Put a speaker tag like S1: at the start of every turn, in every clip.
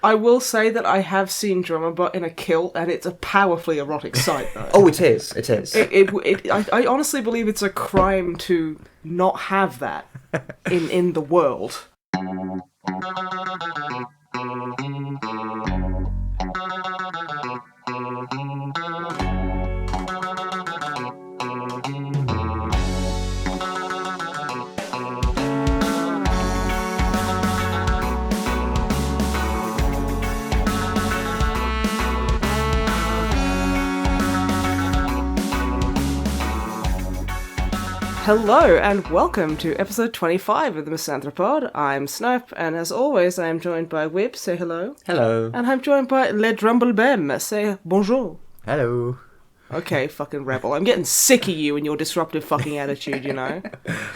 S1: I will say that I have seen Drummerbot in a kilt, and it's a powerfully erotic sight, though.
S2: Oh, it is. It is.
S1: I honestly believe it's a crime to not have that in the world. Hello and welcome to episode 25 of the MisanthroPod. I'm Snipe, and as always I am joined by Wib, say hello.
S2: Hello.
S1: And I'm joined by Le Drumblebem, say bonjour.
S3: Hello.
S1: Okay, fucking rebel. I'm getting sick of you and your disruptive fucking attitude, you know?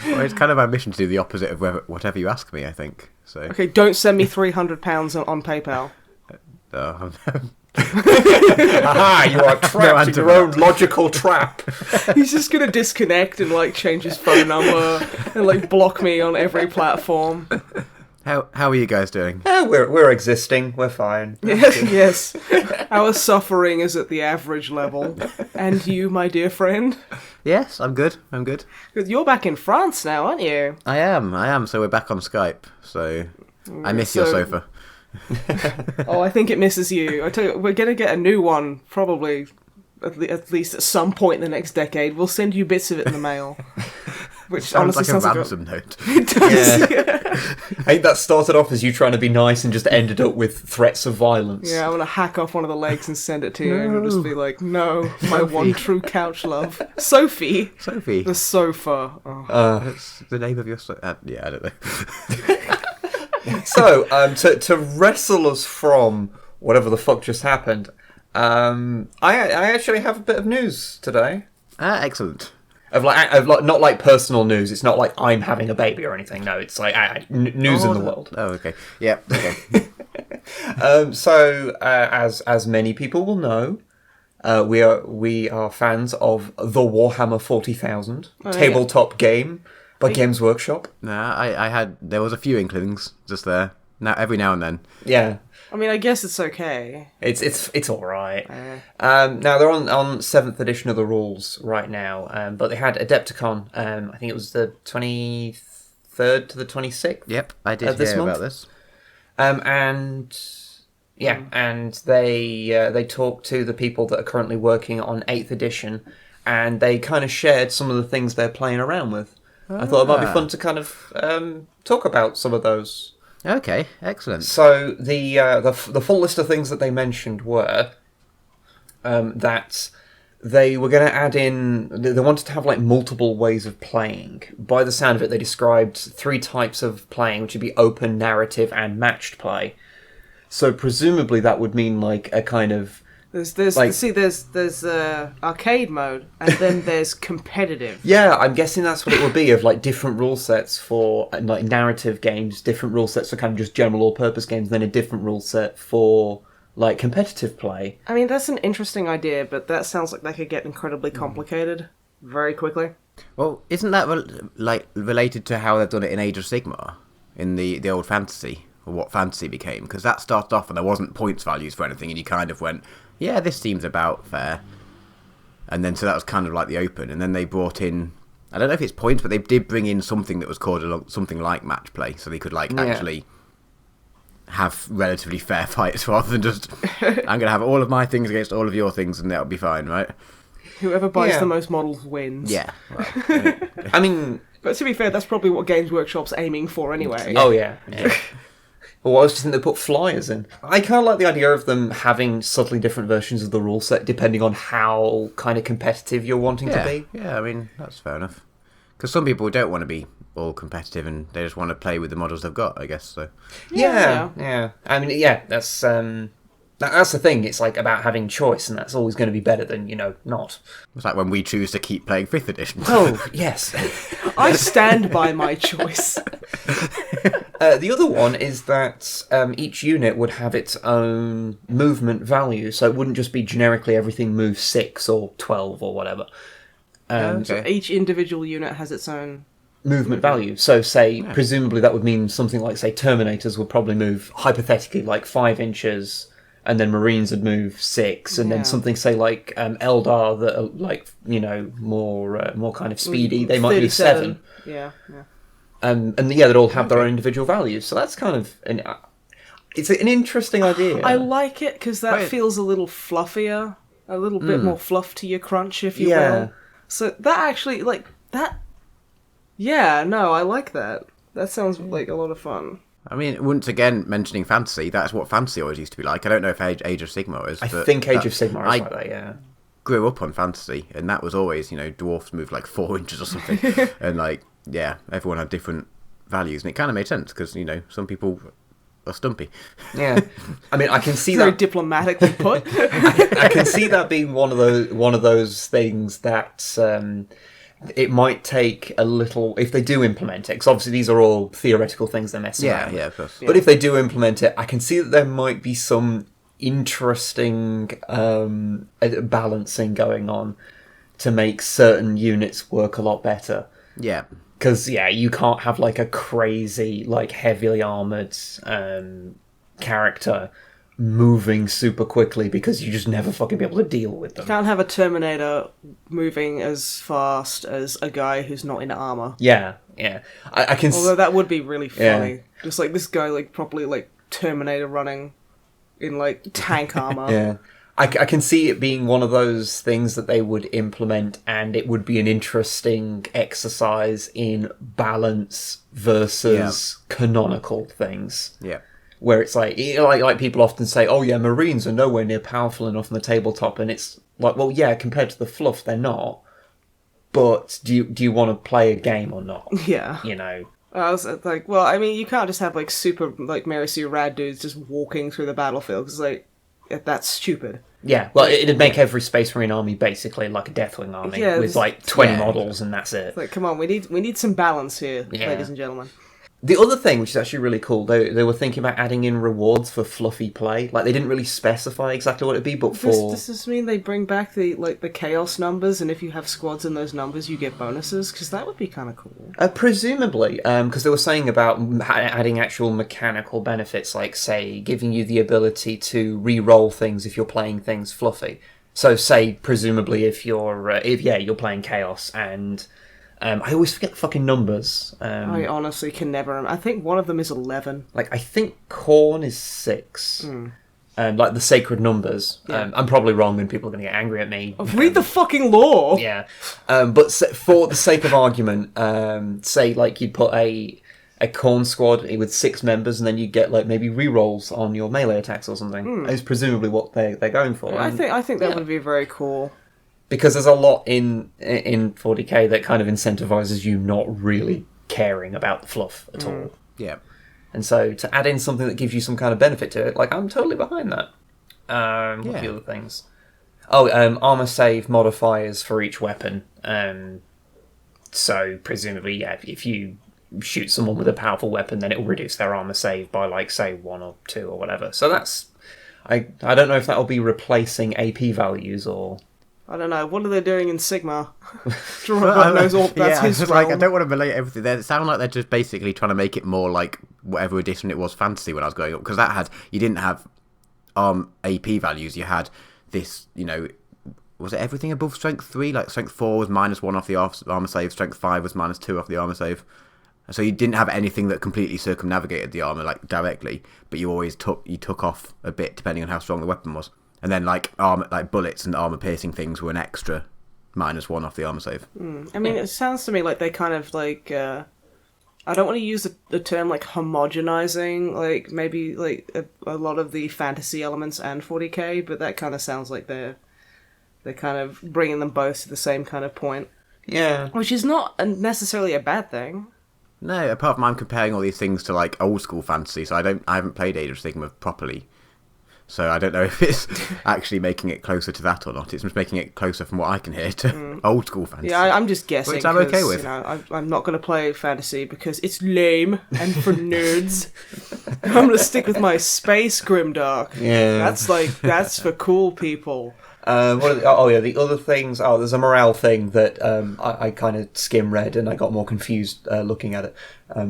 S3: Well, it's kind of my mission to do the opposite of whatever you ask me, I think. So.
S1: Okay, don't send me £300 on PayPal.
S2: Aha, you are trapped in your own logical trap.
S1: He's just gonna disconnect and like change his phone number and like block me on every platform.
S3: How are you guys doing?
S2: We're existing. We're fine.
S1: Yes. Our suffering is at the average level. And you, my dear friend?
S3: Yes, I'm good.
S1: Because you're back in France now, aren't you?
S3: I am. So we're back on Skype. So I miss your sofa.
S1: Oh, I think it misses you. I tell you, we're gonna get a new one probably at least at some point in the next decade. We'll send you bits of it in the mail. Which
S3: sounds
S1: honestly
S3: like
S1: sounds
S3: a
S1: like
S3: ransom note.
S1: It does.
S2: Yeah. I think that started off as you trying to be nice and just ended up with threats of violence.
S1: Yeah, I'm gonna hack off one of the legs and send it to you, and it'll just be like, "No, my one true couch love, Sophie." The sofa. Oh.
S3: That's the name of your yeah, I don't know.
S2: So, to wrestle us from whatever the fuck just happened, I actually have a bit of news today.
S3: Excellent.
S2: Of not like personal news. It's not like I'm having a baby or anything. No, it's like news in the world.
S3: Oh, okay. Yeah. Okay.
S2: So, as many people will know, we are fans of the Warhammer 40,000 tabletop game by Games Workshop.
S3: Nah, there was a few inklings just there. Now every now and then.
S2: Yeah.
S1: I mean, I guess it's okay.
S2: It's all right. Now they're on 7th edition of the rules right now, but they had Adepticon. I think it was the 23rd to the 26th.
S3: Yep, I did hear about this.
S2: And they talked to the people that are currently working on 8th edition, and they kind of shared some of the things they're playing around with. I thought it might be fun to kind of talk about some of those.
S3: Okay, excellent.
S2: So the full list of things that they mentioned were that they were going to add in. They wanted to have like multiple ways of playing. By the sound of it, they described 3 types of playing, which would be open, narrative, and matched play. So presumably that would mean like a kind of.
S1: There's arcade mode, and then there's competitive.
S2: Yeah, I'm guessing that's what it would be, of like different rule sets for like narrative games, different rule sets for kind of just general all-purpose games, then a different rule set for like competitive play.
S1: I mean, that's an interesting idea, but that sounds like they could get incredibly complicated very quickly.
S3: Well, isn't that related to how they've done it in Age of Sigmar, in the old fantasy, or what fantasy became? Because that started off and there wasn't points values for anything, and you kind of went, yeah, this seems about fair. And then, so that was kind of like the open. And then they brought in, I don't know if it's points, but they did bring in something that was called something like match play. So they could actually have relatively fair fights rather than just, I'm going to have all of my things against all of your things and that'll be fine, right?
S1: Whoever buys the most models wins.
S3: Yeah. Well,
S2: I mean.
S1: But to be fair, that's probably what Games Workshop's aiming for anyway.
S2: Oh, yeah. Well, I was just thinking they put flyers in. I kind of like the idea of them having subtly different versions of the rule set depending on how kind of competitive you're wanting to be.
S3: Yeah, I mean, that's fair enough. Because some people don't want to be all competitive and they just want to play with the models they've got, I guess. So.
S2: Yeah. I mean, yeah, that's the thing. It's like about having choice, and that's always going to be better than, not.
S3: It's like when we choose to keep playing 5th edition.
S2: Oh, yes.
S1: I stand by my choice.
S2: The other one is that each unit would have its own movement value, so it wouldn't just be generically everything moves 6 or 12 or whatever.
S1: So each individual unit has its own
S2: movement value. So, say, presumably that would mean something like, say, Terminators would probably move, hypothetically, like 5 inches, and then Marines would move 6, and then something, say, like Eldar that are, like, you know, more kind of speedy, they might move 7.
S1: Yeah.
S2: And they'd all have their own individual values. So that's kind of... it's an interesting idea.
S1: I like it, because that feels a little fluffier, a little bit more fluff to your crunch, if you will. So that actually, like, that... Yeah, no, I like that. That sounds like a lot of fun.
S3: I mean, once again, mentioning fantasy, that's what fantasy always used to be like. I don't know if Age of Sigmar is.
S2: I think Age of Sigmar is like that, yeah.
S3: Grew up on fantasy, and that was always, you know, dwarfs moved like 4 inches or something. And, like, yeah, everyone had different values, and it kind of made sense, because, you know, some people are stumpy.
S2: Yeah. I mean, I can see
S1: Very
S2: that...
S1: diplomatically put.
S2: I can see that being one of those things that... it might take a little if they do implement it, because obviously these are all theoretical things they're messing around.
S3: Yeah, of course.
S2: But if they do implement it, I can see that there might be some interesting balancing going on to make certain units work a lot better.
S3: Yeah.
S2: Because, you can't have, like, a crazy, like, heavily armoured character moving super quickly, because you just never fucking be able to deal with them.
S1: You can't have a Terminator moving as fast as a guy who's not in armor.
S2: Yeah. I can.
S1: Although that would be really funny. Yeah. Just like this guy, like properly like Terminator running in like tank armor.
S2: Yeah. I can see it being one of those things that they would implement, and it would be an interesting exercise in balance versus canonical things.
S3: Yeah.
S2: Where it's like people often say, oh yeah, Marines are nowhere near powerful enough on the tabletop, and it's like, well, yeah, compared to the fluff, they're not. But do you want to play a game or not?
S1: Yeah.
S2: You know?
S1: I was like, well, I mean, you can't just have like super, like, Mary Sue rad dudes just walking through the battlefield, because, like, that's stupid.
S2: Yeah, well, it'd make every Space Marine army basically like a Deathwing army, with like 20 models, and that's it.
S1: Like, come on, we need some balance here, ladies and gentlemen.
S2: The other thing, which is actually really cool, they were thinking about adding in rewards for fluffy play. Like, they didn't really specify exactly what it'd be, but for...
S1: Does this mean they bring back the chaos numbers, and if you have squads in those numbers, you get bonuses? Because that would be kind of cool.
S2: Presumably, because they were saying about adding actual mechanical benefits, like, say, giving you the ability to re-roll things if you're playing things fluffy. So, say, presumably, if you're playing chaos, and... I always forget the fucking numbers.
S1: I honestly can never... I think one of them is 11.
S2: Like, I think Khorne is 6. Like, the sacred numbers.
S1: Yeah.
S2: I'm probably wrong, and people are going to get angry at me.
S1: Read the fucking lore!
S2: Yeah. But for the sake of argument, say, like, you'd put a Khorne squad with 6 members, and then you'd get, like, maybe rerolls on your melee attacks or something. Is presumably what they're going for.
S1: I think that would be very cool.
S2: Because there's a lot in 40k that kind of incentivizes you not really caring about the fluff at all.
S3: Yeah.
S2: And so to add in something that gives you some kind of benefit to it, like, I'm totally behind that. What are the other things? Oh, armor save modifiers for each weapon. So presumably, if you shoot someone with a powerful weapon, then it will reduce their armor save by, like, say, 1 or 2 or whatever. So that's... I don't know if that will be replacing AP values or...
S1: I don't know. What are they doing in Sigma? God knows all. That's his realm.
S3: Like, I don't want to relate everything. They sound like they're just basically trying to make it more like whatever edition it was fantasy when I was growing up. Because you didn't have AP values. You had this, you know, was it everything above strength 3? Like strength 4 was -1 off the armor save. Strength 5 was -2 off the armor save. So you didn't have anything that completely circumnavigated the armor like directly, but you always took off a bit depending on how strong the weapon was. And then, like, bullets and armor-piercing things were an extra -1 off the armor save.
S1: I mean, it sounds to me like they kind of, like, I don't want to use the term, like, homogenizing, like, maybe, like, a lot of the fantasy elements and 40k, but that kind of sounds like they're kind of bringing them both to the same kind of point.
S2: Yeah.
S1: Which is not necessarily a bad thing.
S3: No, apart from I'm comparing all these things to, like, old-school fantasy, so I haven't played Age of Sigmar properly. So I don't know if it's actually making it closer to that or not. It's just making it closer, from what I can hear, to old school fantasy.
S1: Yeah, I'm just guessing.
S3: Which I'm okay with.
S1: You know, I'm not going to play fantasy because it's lame and for nerds. I'm going to stick with my space grimdark.
S2: Yeah,
S1: that's for cool people.
S2: The other things. Oh, there's a morale thing that I kind of skim read and I got more confused looking at it.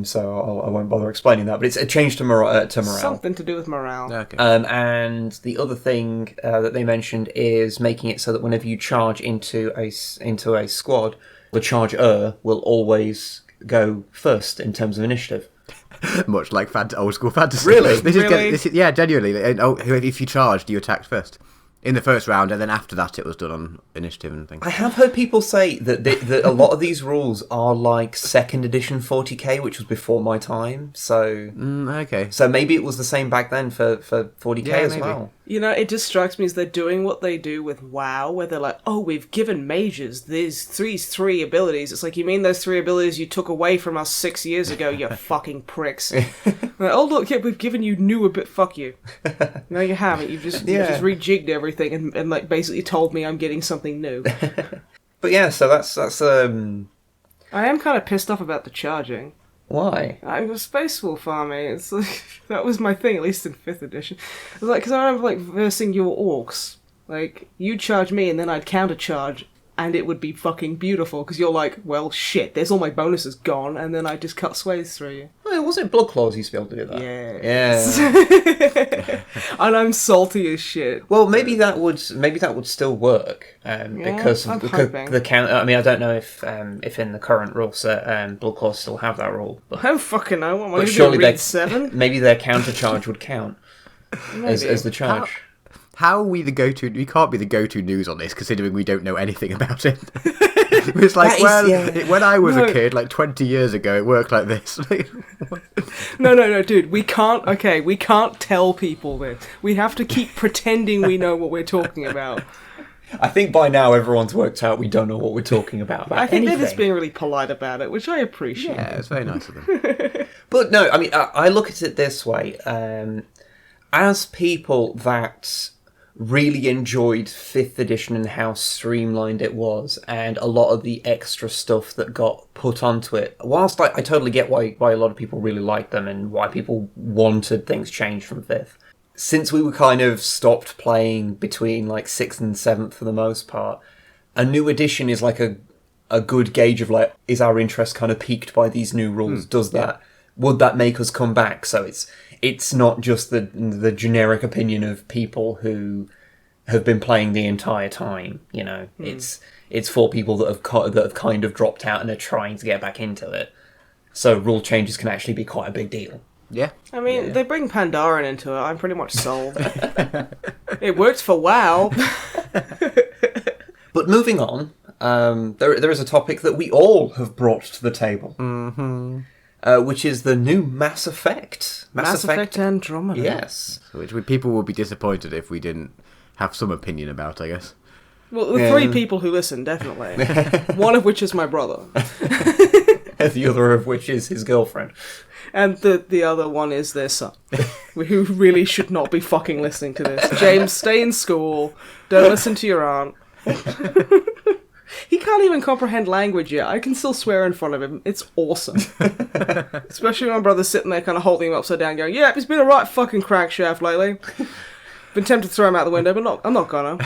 S2: So I won't bother explaining that. But it's a change to morale.
S1: Something to do with morale.
S3: Okay.
S2: And the other thing that they mentioned is making it so that whenever you charge into a squad, the charger will always go first in terms of initiative.
S3: Much like old school fantasy.
S2: Really?
S3: Yeah, genuinely. If you charged, you attacked first. In the first round, and then after that it was done on initiative and things.
S2: I have heard people say that a lot of these rules are like 2nd edition 40k, which was before my time. So
S3: okay.
S2: So maybe it was the same back then for 40k as
S3: maybe.
S2: well.
S1: You know, it just strikes me as they're doing what they do with WoW, where they're like, oh, we've given mages these three abilities. It's like, you mean those 3 abilities you took away from us 6 years ago, you fucking pricks. Like, oh, look, yeah, we've given you new fuck you. No, you haven't. You've just rejigged everything and like basically told me I'm getting something new.
S2: But yeah, so that's
S1: I am kind of pissed off about the charging.
S2: why?
S1: I'm a Space Wolf army. It's like, that was my thing, at least in 5th edition. It was like, because I remember like versing your orcs. Like, you'd charge me and then I'd countercharge, and it would be fucking beautiful, because you're like, well, shit, there's all my bonuses gone, and then I just cut swathes through you.
S2: Well, wasn't it Blood Claws used to be able to do that?
S1: Yeah. And I'm salty as shit.
S2: Well, maybe that would still work because
S1: I'm
S2: of
S1: hoping.
S2: the count. I mean, I don't know if in the current rule set Blood Claws still have that rule, but
S1: I don't fucking know. What am I
S2: but
S1: going to
S2: surely
S1: do, read 7?
S2: maybe their countercharge would count as the charge.
S3: How are we the go-to? We can't be the go-to news on this, considering we don't know anything about it. It's like, when I was a kid, like 20 years ago, it worked like this.
S1: No, dude, we can't tell people this. We have to keep pretending we know what we're talking about.
S2: I think by now everyone's worked out we don't know what we're talking about.
S1: I think they're just being really polite about it, which I appreciate.
S3: Yeah, it's very nice of them.
S2: But no, I mean, I look at it this way. As people that really enjoyed 5th edition and how streamlined it was, and a lot of the extra stuff that got put onto it, whilst I totally get why a lot of people really liked them and why people wanted things changed from 5th, since we were kind of stopped playing between like 6th and 7th for the most part, a new edition is like a good gauge of like, is our interest kind of piqued by these new rules? Would that make us come back? So it's not just the generic opinion of people who have been playing the entire time. You know, it's for people that have kind of dropped out and are trying to get back into it. So rule changes can actually be quite a big deal.
S3: Yeah.
S1: I mean, they bring Pandaren into it. I'm pretty much sold. It works for WoW.
S2: But moving on, there is a topic that we all have brought to the table.
S3: Mm-hmm.
S2: Which is the new Mass Effect.
S1: Mass Effect Andromeda.
S2: Yes.
S3: Which people would be disappointed if we didn't have some opinion about, I guess.
S1: Well, the 3 people who listen, definitely. One of which is my brother.
S2: The other of which is his girlfriend.
S1: And the other one is their son, who really should not be fucking listening to this. James, stay in school. Don't listen to your aunt. He can't even comprehend language yet. I can still swear in front of him. It's awesome. Especially when my brother's sitting there kind of holding him upside down going, yeah, he's been a right fucking crankshaft lately. Been tempted to throw him out the window, but I'm not gonna.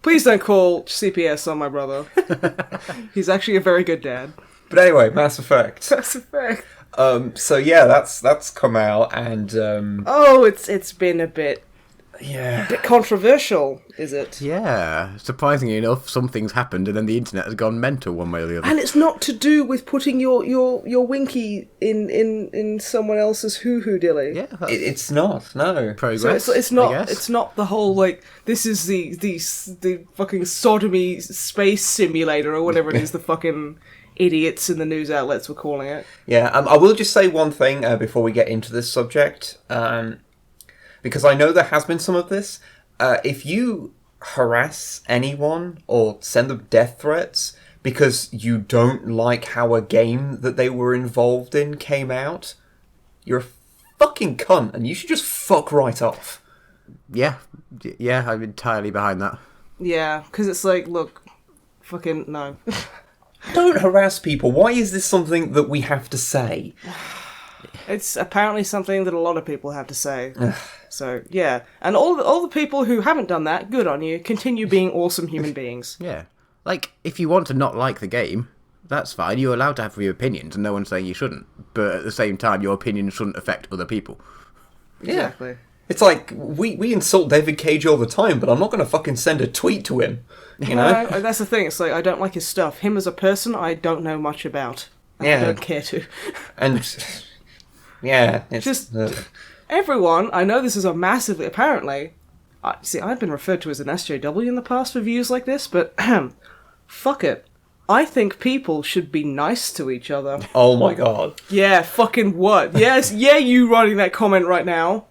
S1: Please don't call CPS on my brother. He's actually a very good dad.
S2: But anyway, Mass Effect.
S1: Mass Effect.
S2: So yeah, that's come out, and
S1: it's been a bit
S2: yeah,
S1: controversial, is it?
S3: Yeah, surprisingly enough, some things happened, and then the internet has gone mental one way or the other.
S1: And it's not to do with putting your winky in someone else's hoo-hoo dilly.
S3: Yeah,
S2: it's not. No
S3: progress.
S1: So it's not. It's not the whole like this is the fucking sodomy space simulator or whatever it is. The fucking idiots in the news outlets were calling it.
S2: Yeah, I will just say one thing before we get into this subject. Because I know there has been some of this. If you harass anyone or send them death threats because you don't like how a game that they were involved in came out, you're a fucking cunt and you should just fuck right off.
S3: Yeah, I'm entirely behind that.
S1: Yeah, because it's like, look, fucking no.
S2: Don't harass people. Why is this something that we have to say?
S1: It's apparently something that a lot of people have to say. So, yeah. And all the people who haven't done that, good on you. Continue being awesome human beings.
S3: Yeah. Like, if you want to not like the game, that's fine. You're allowed to have your opinions, and no one's saying you shouldn't. But at the same time, your opinion shouldn't affect other people.
S1: Exactly.
S2: It's like, we insult David Cage all the time, but I'm not going to fucking send a tweet to him. You know?
S1: No, that's the thing. It's like, I don't like his stuff. Him as a person, I don't know much about.
S2: Yeah.
S1: I don't care to.
S2: And, yeah. It's
S1: Just, everyone, I know this is a massively, apparently, see, I've been referred to as an SJW in the past for views like this, but fuck it. I think people should be nice to each other.
S2: Oh my god.
S1: Yeah, fucking what? Yes, yeah, you writing that comment right now.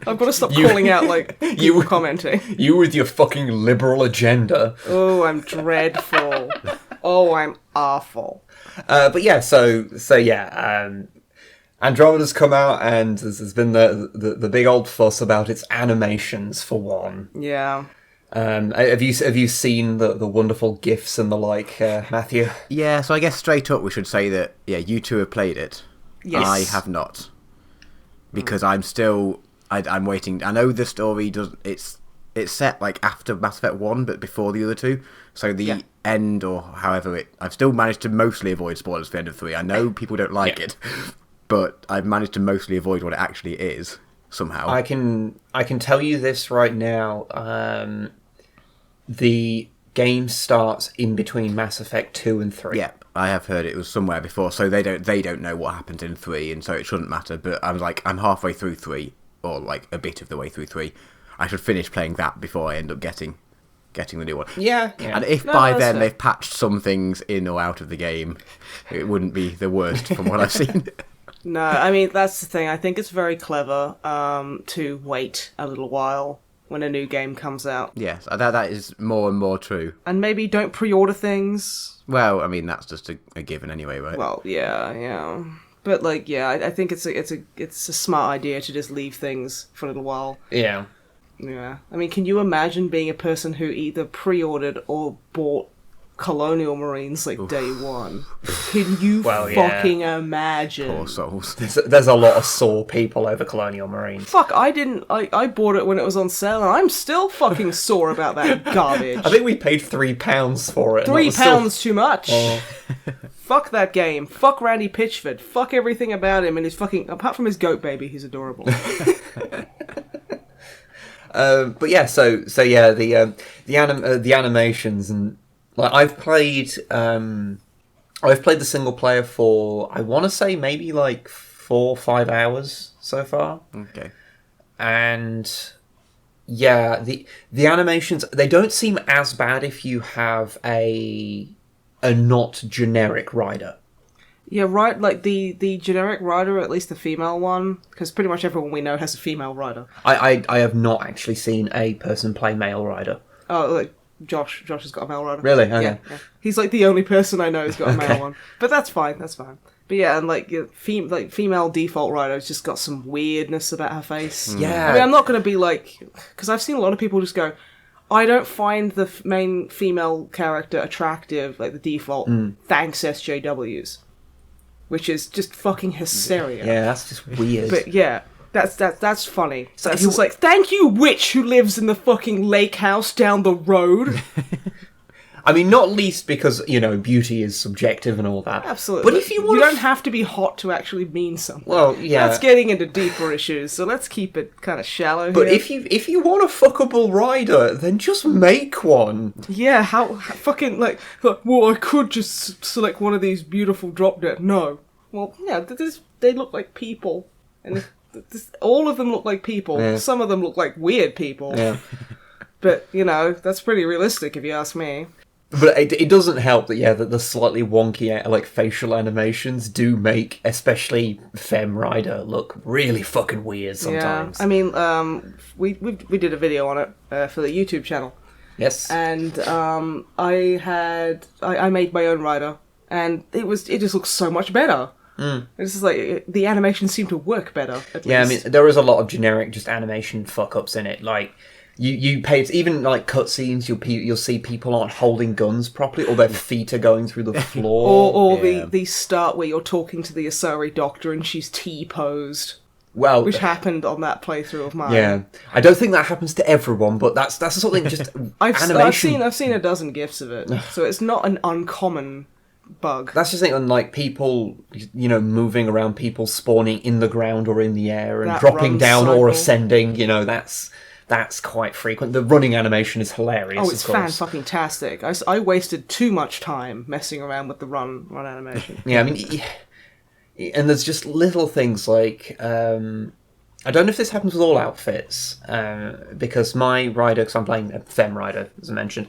S1: I've got to stop calling out, like, you commenting.
S2: You with your fucking liberal agenda.
S1: Oh, I'm dreadful. Oh, I'm awful.
S2: But yeah, so yeah, Andromeda's come out, and there's been the big old fuss about its animations, for one.
S1: Yeah.
S2: Have you seen the wonderful GIFs and the like, Matthew?
S3: Yeah, so I guess straight up we should say that, yeah, you two have played it.
S1: Yes.
S3: I have not. Because I'm still... I'm waiting. I know the story does... It's set, like, after Mass Effect 1, but before the other two. So the end, or however it... I've still managed to mostly avoid spoilers for the end of 3. I know people don't like it, but I've managed to mostly avoid what it actually is, somehow.
S2: I can tell you this right now. The game starts in between Mass Effect 2 and 3.
S3: Yeah, I have heard it was somewhere before, so they don't know what happened in 3, and so it shouldn't matter. But I'm halfway through 3, or like a bit of the way through 3. I should finish playing that before I end up getting the new one.
S2: Yeah.
S3: And if by then they've patched some things in or out of the game, it wouldn't be the worst from what I've seen.
S1: No, I mean, that's the thing. I think it's very clever to wait a little while when a new game comes out.
S3: Yes, that is more and more true.
S1: And maybe don't pre-order things.
S3: Well, I mean, that's just a given anyway, right?
S1: Well, yeah. But, like, yeah, I think it's a smart idea to just leave things for a little while.
S2: Yeah.
S1: Yeah. I mean, can you imagine being a person who either pre-ordered or bought Colonial Marines, like, day one? Can you fucking imagine?
S3: Poor souls.
S2: There's a lot of sore people over Colonial Marines.
S1: Fuck, I didn't... I bought it when it was on sale, and I'm still fucking sore about that garbage.
S2: I think we paid £3 for it.
S1: £3 too much.
S2: Oh.
S1: Fuck that game. Fuck Randy Pitchford. Fuck everything about him and his fucking... Apart from his goat baby, he's adorable.
S2: But yeah, so yeah, the animations, and like I've played the single player for, I want to say, maybe like 4 or 5 hours so far.
S3: Okay.
S2: And yeah, the animations, they don't seem as bad if you have a not generic rider.
S1: Yeah, right, like the generic rider, at least the female one, because pretty much everyone we know has a female rider.
S2: I have not actually seen a person play male rider.
S1: Oh, like Josh has got a male rider.
S2: Really? Okay.
S1: Yeah. He's like the only person I know who's got a male one. But that's fine. But yeah, and like female default rider's just got some weirdness about her face.
S2: Yeah.
S1: I mean, I'm not going to be like, because I've seen a lot of people just go, I don't find the main female character attractive, like the default, thanks SJWs. Which is just fucking hysteria.
S2: Yeah, that's just weird.
S1: But yeah, that's funny. So it's just like, thank you, witch who lives in the fucking lake house down the road.
S2: I mean, not least because, you know, beauty is subjective and all that.
S1: Absolutely.
S2: But if you want,
S1: you don't have to be hot to actually mean something.
S2: Well, yeah.
S1: That's getting into deeper issues, so let's keep it kind of shallow
S2: But
S1: here.
S2: if you want a fuckable rider, then just make one.
S1: Yeah, how fucking, like, well, I could just select one of these beautiful drop dead. No. Well, yeah, they look like people. And all of them look like people.
S2: Yeah.
S1: Some of them look like weird people.
S2: Yeah.
S1: But, you know, that's pretty realistic if you ask me.
S2: But it doesn't help that the slightly wonky, like, facial animations do make, especially Femme Rider, look really fucking weird sometimes.
S1: Yeah, I mean, we did a video on it for the YouTube channel.
S2: Yes.
S1: And I made my own rider, and it just looks so much better. It's just like, the animations seem to work better, at least.
S2: Yeah, I mean, there is a lot of generic just animation fuck-ups in it. Like, You pay even like cutscenes. You'll see people aren't holding guns properly, or their feet are going through the floor.
S1: Or the start where you're talking to the Asari doctor and she's T-posed.
S2: Well,
S1: Which happened on that playthrough of mine.
S2: Yeah, I don't think that happens to everyone, but that's the sort of thing. Just animation.
S1: I've seen a dozen gifs of it, so it's not an uncommon bug.
S2: That's just something like people, moving around, people spawning in the ground or in the air and
S1: That
S2: dropping
S1: run
S2: down
S1: cycle.
S2: or ascending. That's quite frequent. The running animation is hilarious.
S1: Oh, it's
S2: of course.
S1: fan-fucking-tastic. I wasted too much time messing around with the run animation.
S2: Yeah, I mean, and there's just little things like I don't know if this happens with all outfits because my rider, because I'm playing a Femme rider as I mentioned,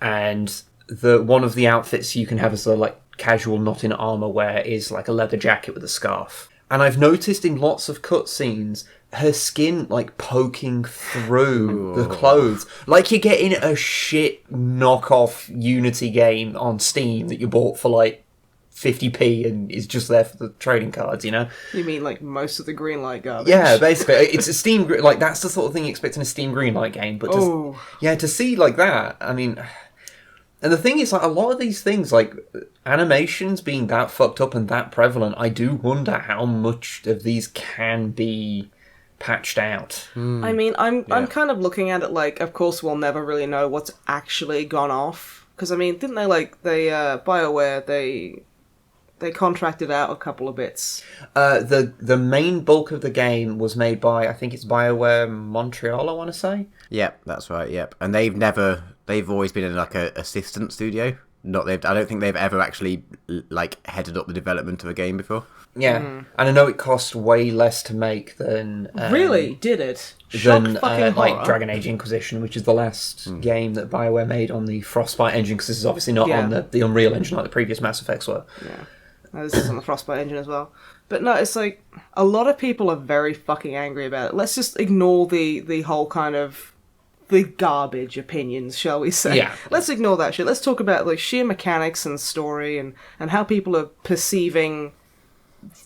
S2: and one of the outfits you can have as a like casual not in armor wear is like a leather jacket with a scarf, and I've noticed in lots of cutscenes her skin like poking through the clothes, like you're getting a shit knockoff Unity game on Steam that you bought for like 50p and is just there for the trading cards,
S1: You mean like most of the Greenlight garbage?
S2: Yeah, basically, it's a Steam like that's the sort of thing you expect in a Steam Greenlight game. But to see like that, I mean, and the thing is, like a lot of these things, like animations being that fucked up and that prevalent, I do wonder how much of these can be patched out.
S1: I mean, I'm kind of looking at it like, of course, we'll never really know what's actually gone off because I mean, didn't they BioWare they contracted out a couple of bits.
S2: The main bulk of the game was made by, I think it's BioWare Montreal, I want to say.
S3: Yep, that's right. Yep, and they've always been in like a assistant studio. I don't think they've ever actually like headed up the development of a game before.
S2: Yeah, and I know it cost way less to make than
S1: really did it
S2: than
S1: fucking
S2: like Dragon Age Inquisition, which is the last game that BioWare made on the Frostbite engine, because this is obviously not on the Unreal Engine like the previous Mass Effects were.
S1: Yeah. This is on the Frostbite engine as well. But no, it's like, a lot of people are very fucking angry about it. Let's just ignore the whole kind of, the garbage opinions, shall we say.
S2: Yeah.
S1: Let's ignore that shit. Let's talk about like sheer mechanics and story and how people are perceiving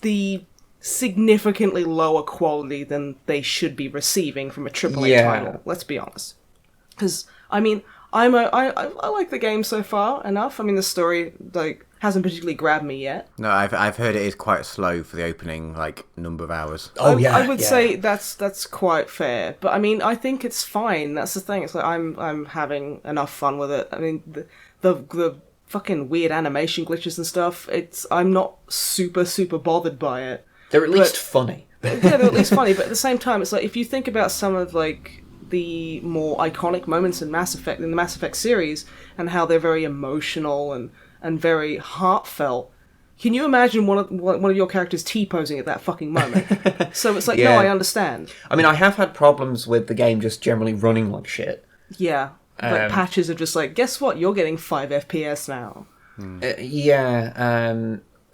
S1: the significantly lower quality than they should be receiving from a AAA title. Let's be honest. Because, I mean, I like the game so far enough. I mean, the story, like, hasn't particularly grabbed me yet.
S3: No, I've heard it is quite slow for the opening like number of hours.
S1: I would say that's quite fair, but I mean I think it's fine. That's the thing. It's like I'm having enough fun with it. I mean the fucking weird animation glitches and stuff. I'm not super bothered by it.
S2: They're at least funny.
S1: Yeah, they're at least funny. But at the same time, it's like if you think about some of like the more iconic moments in the Mass Effect series and how they're very emotional and very heartfelt. Can you imagine one of your characters T-posing at that fucking moment? So it's like, no, I understand.
S2: I mean, I have had problems with the game just generally running like shit.
S1: Yeah, like patches are just like, guess what? You're getting 5 FPS now.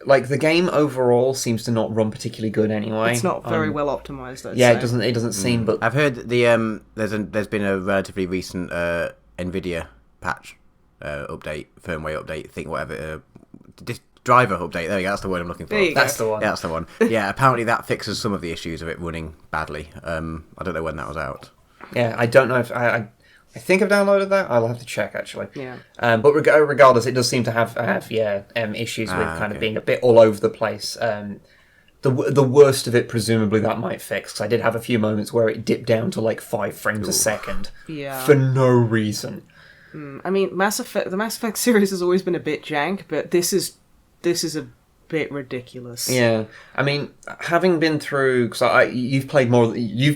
S2: Like the game overall seems to not run particularly good anyway.
S1: It's not very well optimized.
S2: It doesn't seem. But
S3: I've heard there's been a relatively recent NVIDIA patch. Update, firmware update, driver update. There you go. That's the word I'm looking for.
S2: That's the one.
S3: Yeah, that's the one. Yeah, apparently that fixes some of the issues of it running badly. I don't know when that was out.
S2: Yeah, I don't know if I think I've downloaded that. I'll have to check actually.
S1: Yeah.
S2: But regardless, it does seem to have issues with kind of being a bit all over the place. The worst of it, presumably, that might fix. Because I did have a few moments where it dipped down to like 5 frames a second.
S1: Yeah.
S2: For no reason.
S1: I mean, the Mass Effect series has always been a bit jank, but this is a bit ridiculous.
S2: Yeah, I mean, having been through, because you've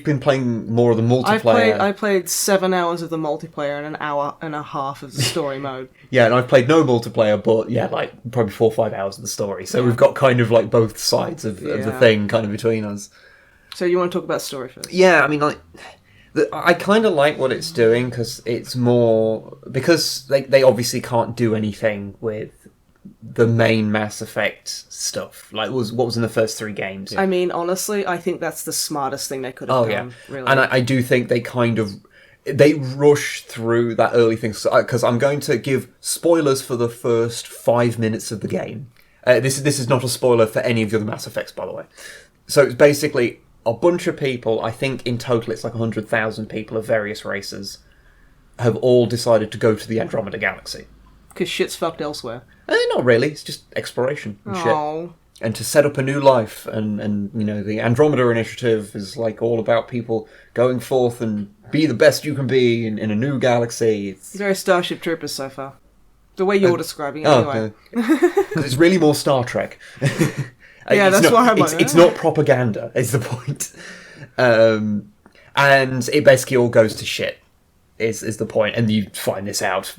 S2: been playing more of the multiplayer.
S1: I played 7 hours of the multiplayer and an hour and a half of the story mode.
S2: Yeah, and I've played no multiplayer, but yeah, like probably 4 or 5 hours of the story. So we've got kind of like both sides of the thing kind of between us.
S1: So you want to talk about story first?
S2: Yeah, I mean, like. I kind of like what it's doing because it's more... Because they obviously can't do anything with the main Mass Effect stuff. Like what was in the first 3 games.
S1: I mean, honestly, I think that's the smartest thing they could have done.
S2: Yeah.
S1: Really.
S2: And I do think they kind of... They rush through that early thing. Because I'm going to give spoilers for the first 5 minutes of the game. This is not a spoiler for any of the other Mass Effects, by the way. So it's basically... a bunch of people, I think in total it's like 100,000 people of various races, have all decided to go to the Andromeda Galaxy.
S1: Because shit's fucked elsewhere.
S2: Not really, it's just exploration and shit. And to set up a new life, and you know, the Andromeda Initiative is like all about people going forth and be the best you can be in a new galaxy. It's
S1: very Starship Troopers so far. The way you're describing it, anyway.
S2: Because it's really more Star Trek.
S1: Yeah, that's why I'm like...
S2: It's not propaganda, is the point. And it basically all goes to shit, is the point. And you find this out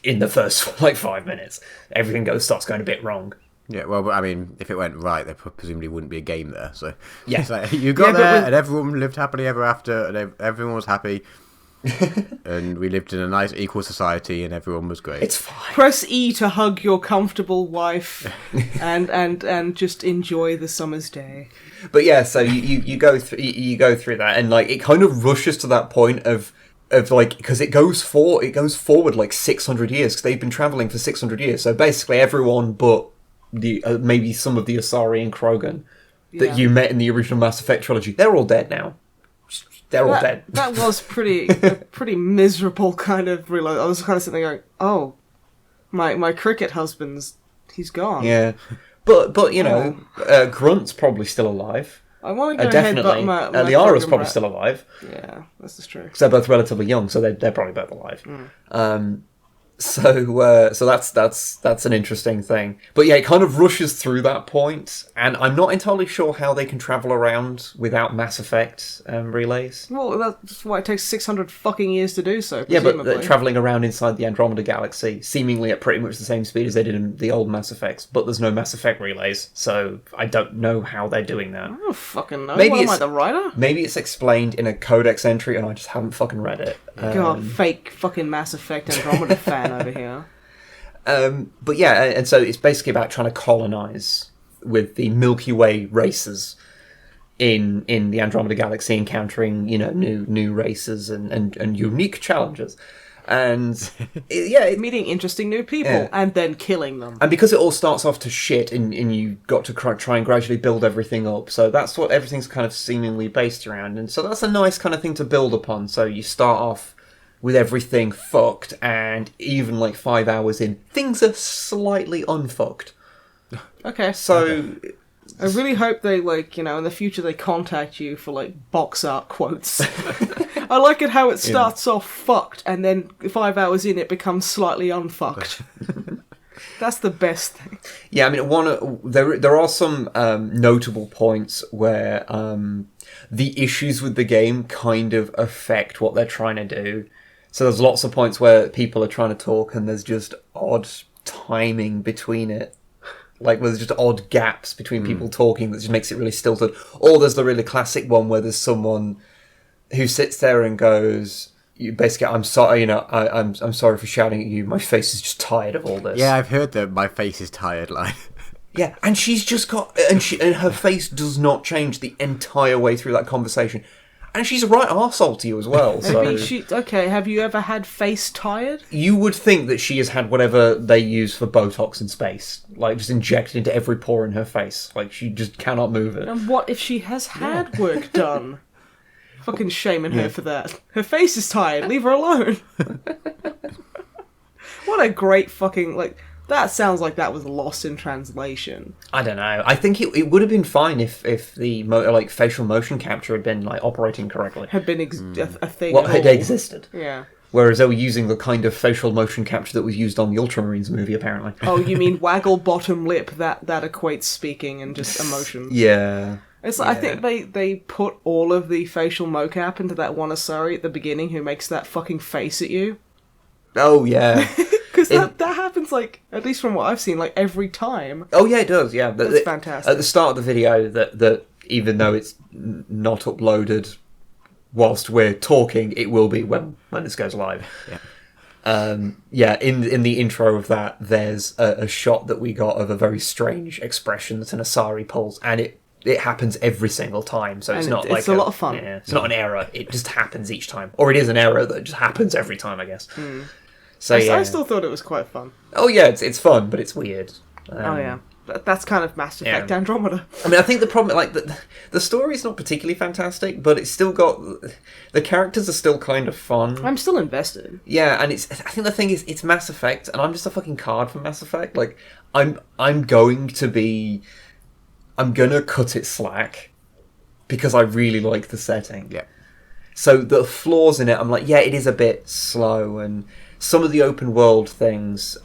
S2: in the first, like, 5 minutes. Everything starts going a bit wrong.
S3: Yeah, well, but I mean, if it went right, there presumably wouldn't be a game there. So
S2: yeah,
S3: it's like, you got there, and everyone lived happily ever after, and everyone was happy, and we lived in a nice, equal society, and everyone was great.
S2: It's fine.
S1: Press E to hug your comfortable wife, and just enjoy the summer's day.
S2: But yeah, so you go through that, and like it kind of rushes to that point of like, because it goes forward like 600 years, because they've been traveling for 600 years. So basically, everyone but the maybe some of the Asari and Krogan that you met in the original Mass Effect trilogy, they're all dead now. They're all dead. That
S1: was pretty miserable kind of reload. I was kind of sitting there going, "Oh, my cricket he's gone."
S2: Yeah, but you know, Grunt's probably still alive.
S1: I want to go
S2: definitely.
S1: ahead, but
S2: Liara's probably still alive.
S1: Yeah, this is true.
S2: Because they're both relatively young, so they're probably both alive. So that's an interesting thing. But yeah, it kind of rushes through that point, and I'm not entirely sure how they can travel around without Mass Effect relays.
S1: Well, that's why it takes 600 fucking years to do so,
S2: presumably. Yeah, but
S1: they're
S2: travelling around inside the Andromeda Galaxy, seemingly at pretty much the same speed as they did in the old Mass Effects, but there's no Mass Effect relays, so I don't know how they're doing that.
S1: I don't fucking know.
S2: Maybe
S1: am I, the writer?
S2: Maybe it's explained in a codex entry, and I just haven't fucking read it.
S1: God, fake fucking Mass Effect Andromeda fan over here.
S2: But yeah, and so it's basically about trying to colonize with the Milky Way races in the Andromeda Galaxy, encountering new races and unique challenges, and
S1: meeting interesting new people and then killing them.
S2: And because it all starts off to shit, and you got to try and gradually build everything up, so that's what everything's kind of seemingly based around, and so that's a nice kind of thing to build upon. So you start off with everything fucked, and even like 5 hours in, things are slightly unfucked.
S1: Okay.
S2: So
S1: I really hope they, like, in the future they contact you for, like, box art quotes. I like it how it starts off fucked, and then 5 hours in it becomes slightly unfucked. That's the best thing.
S2: Yeah, I mean, there are some notable points where the issues with the game kind of affect what they're trying to do. So there's lots of points where people are trying to talk, and there's just odd timing between it. Like, there's just odd gaps between people talking that just makes it really stilted. Or there's the really classic one where there's someone who sits there and goes, basically, I'm sorry, I'm sorry for shouting at you. My face is just tired of all this.
S3: Yeah, I've heard that my face is tired, like.
S2: Yeah, and she's just got, and her face does not change the entire way through that conversation. And she's a right arsehole to you as well. So
S1: have you ever had face tired?
S2: You would think that she has had whatever they use for Botox in space, like just injected into every pore in her face. Like, she just cannot move it.
S1: And what if she has had work done? Fucking shaming her for that. Her face is tired. Leave her alone. What a great fucking, like... That sounds like that was lost in translation.
S2: I don't know. I think it would have been fine if the facial motion capture had been like operating correctly.
S1: Had been a thing.
S2: What had existed.
S1: Yeah.
S2: Whereas they were using the kind of facial motion capture that was used on the Ultramarines movie, apparently.
S1: Oh, you mean waggle bottom lip? That equates speaking and just emotions.
S2: Yeah.
S1: It's like, I think they put all of the facial mocap into that one Asari at the beginning who makes that fucking face at you.
S2: Oh, yeah.
S1: Because that happens, like, at least from what I've seen, like, every time.
S2: Oh, yeah, it does, yeah.
S1: That's fantastic.
S2: At the start of the video, that even though it's not uploaded whilst we're talking, it will be when this goes live.
S3: Yeah.
S2: In the intro of that, there's a shot that we got of a very strange expression that an Asari pulls, and it happens every single time, so it's
S1: it's a lot of fun.
S2: Yeah, it's not an error, it just happens each time. Or it is an error that just happens every time, I guess.
S1: So I still thought it was quite fun.
S2: Oh yeah, it's fun, but it's weird.
S1: Oh yeah. That's kind of Mass Effect Andromeda.
S2: I mean, I think the problem, like, the story's not particularly fantastic, but it's still got... The characters are still kind of fun.
S1: I'm still invested.
S2: Yeah, and I think the thing is, it's Mass Effect, and I'm just a fucking card for Mass Effect. Like, I'm going to cut it slack, because I really like the setting.
S3: Yeah.
S2: So the flaws in it, I'm like, yeah, it is a bit slow, and some of the open world things...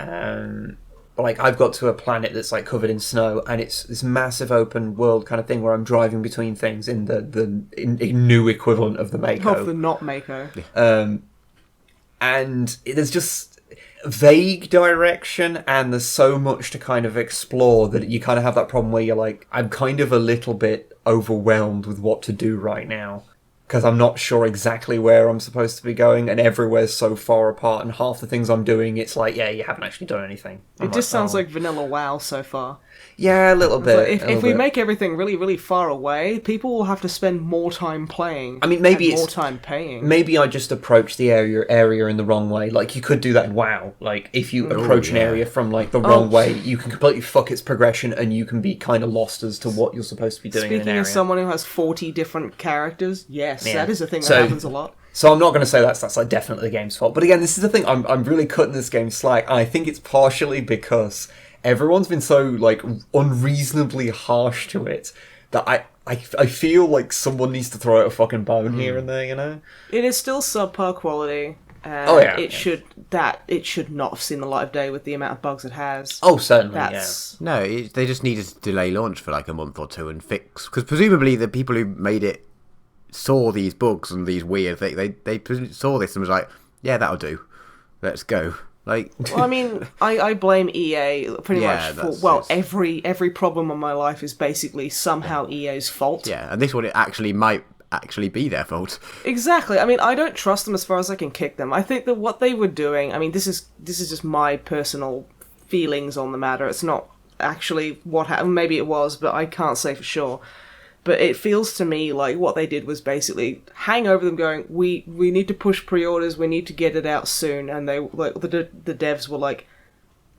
S2: like, I've got to a planet that's, like, covered in snow, and it's this massive open world kind of thing where I'm driving between things in the new equivalent of the Mako.
S1: Of the not Mako.
S2: And there's just vague direction, and there's so much to kind of explore that you kind of have that problem where you're like, I'm kind of a little bit overwhelmed with what to do right now. Because I'm not sure exactly where I'm supposed to be going, and everywhere's so far apart, and half the things I'm doing, it's like, yeah, you haven't actually done anything.
S1: It just sounds like vanilla WoW so far.
S2: Yeah, a little bit.
S1: If we make everything really, really far away, people will have to spend more time playing.
S2: I mean, maybe
S1: and more time paying.
S2: Maybe I just approach the area in the wrong way. Like, you could do that in WoW. Like, if you approach an area from, like, the wrong way, you can completely fuck its progression, and you can be kind of lost as to what you're supposed to be doing in an area.
S1: Speaking as someone who has 40 different characters, yes, that is a thing that happens a lot.
S2: So I'm not going to say that's like definitely the game's fault. But again, this is the thing. I'm really cutting this game slack, and I think it's partially because everyone's been so, like, unreasonably harsh to it that I feel like someone needs to throw out a fucking bone here and there, you know?
S1: It is still subpar quality. And it should not have seen the light of day with the amount of bugs it has.
S2: Oh, certainly,
S3: No, they just needed to delay launch for like a month or two and fix... Because presumably the people who made it saw these bugs and these weird things. They saw this and was like, yeah, that'll do. Let's go. Like,
S1: well, I mean, I blame EA pretty much for... Well, every problem in my life is basically somehow EA's fault.
S3: Yeah, and this one, it might actually be their fault.
S1: Exactly. I mean, I don't trust them as far as I can kick them. I think that what they were doing... I mean, this is just my personal feelings on the matter. It's not actually what happened. Maybe it was, but I can't say for sure. But it feels to me like what they did was basically hang over them going, we need to push pre-orders, we need to get it out soon. And they like the devs were like,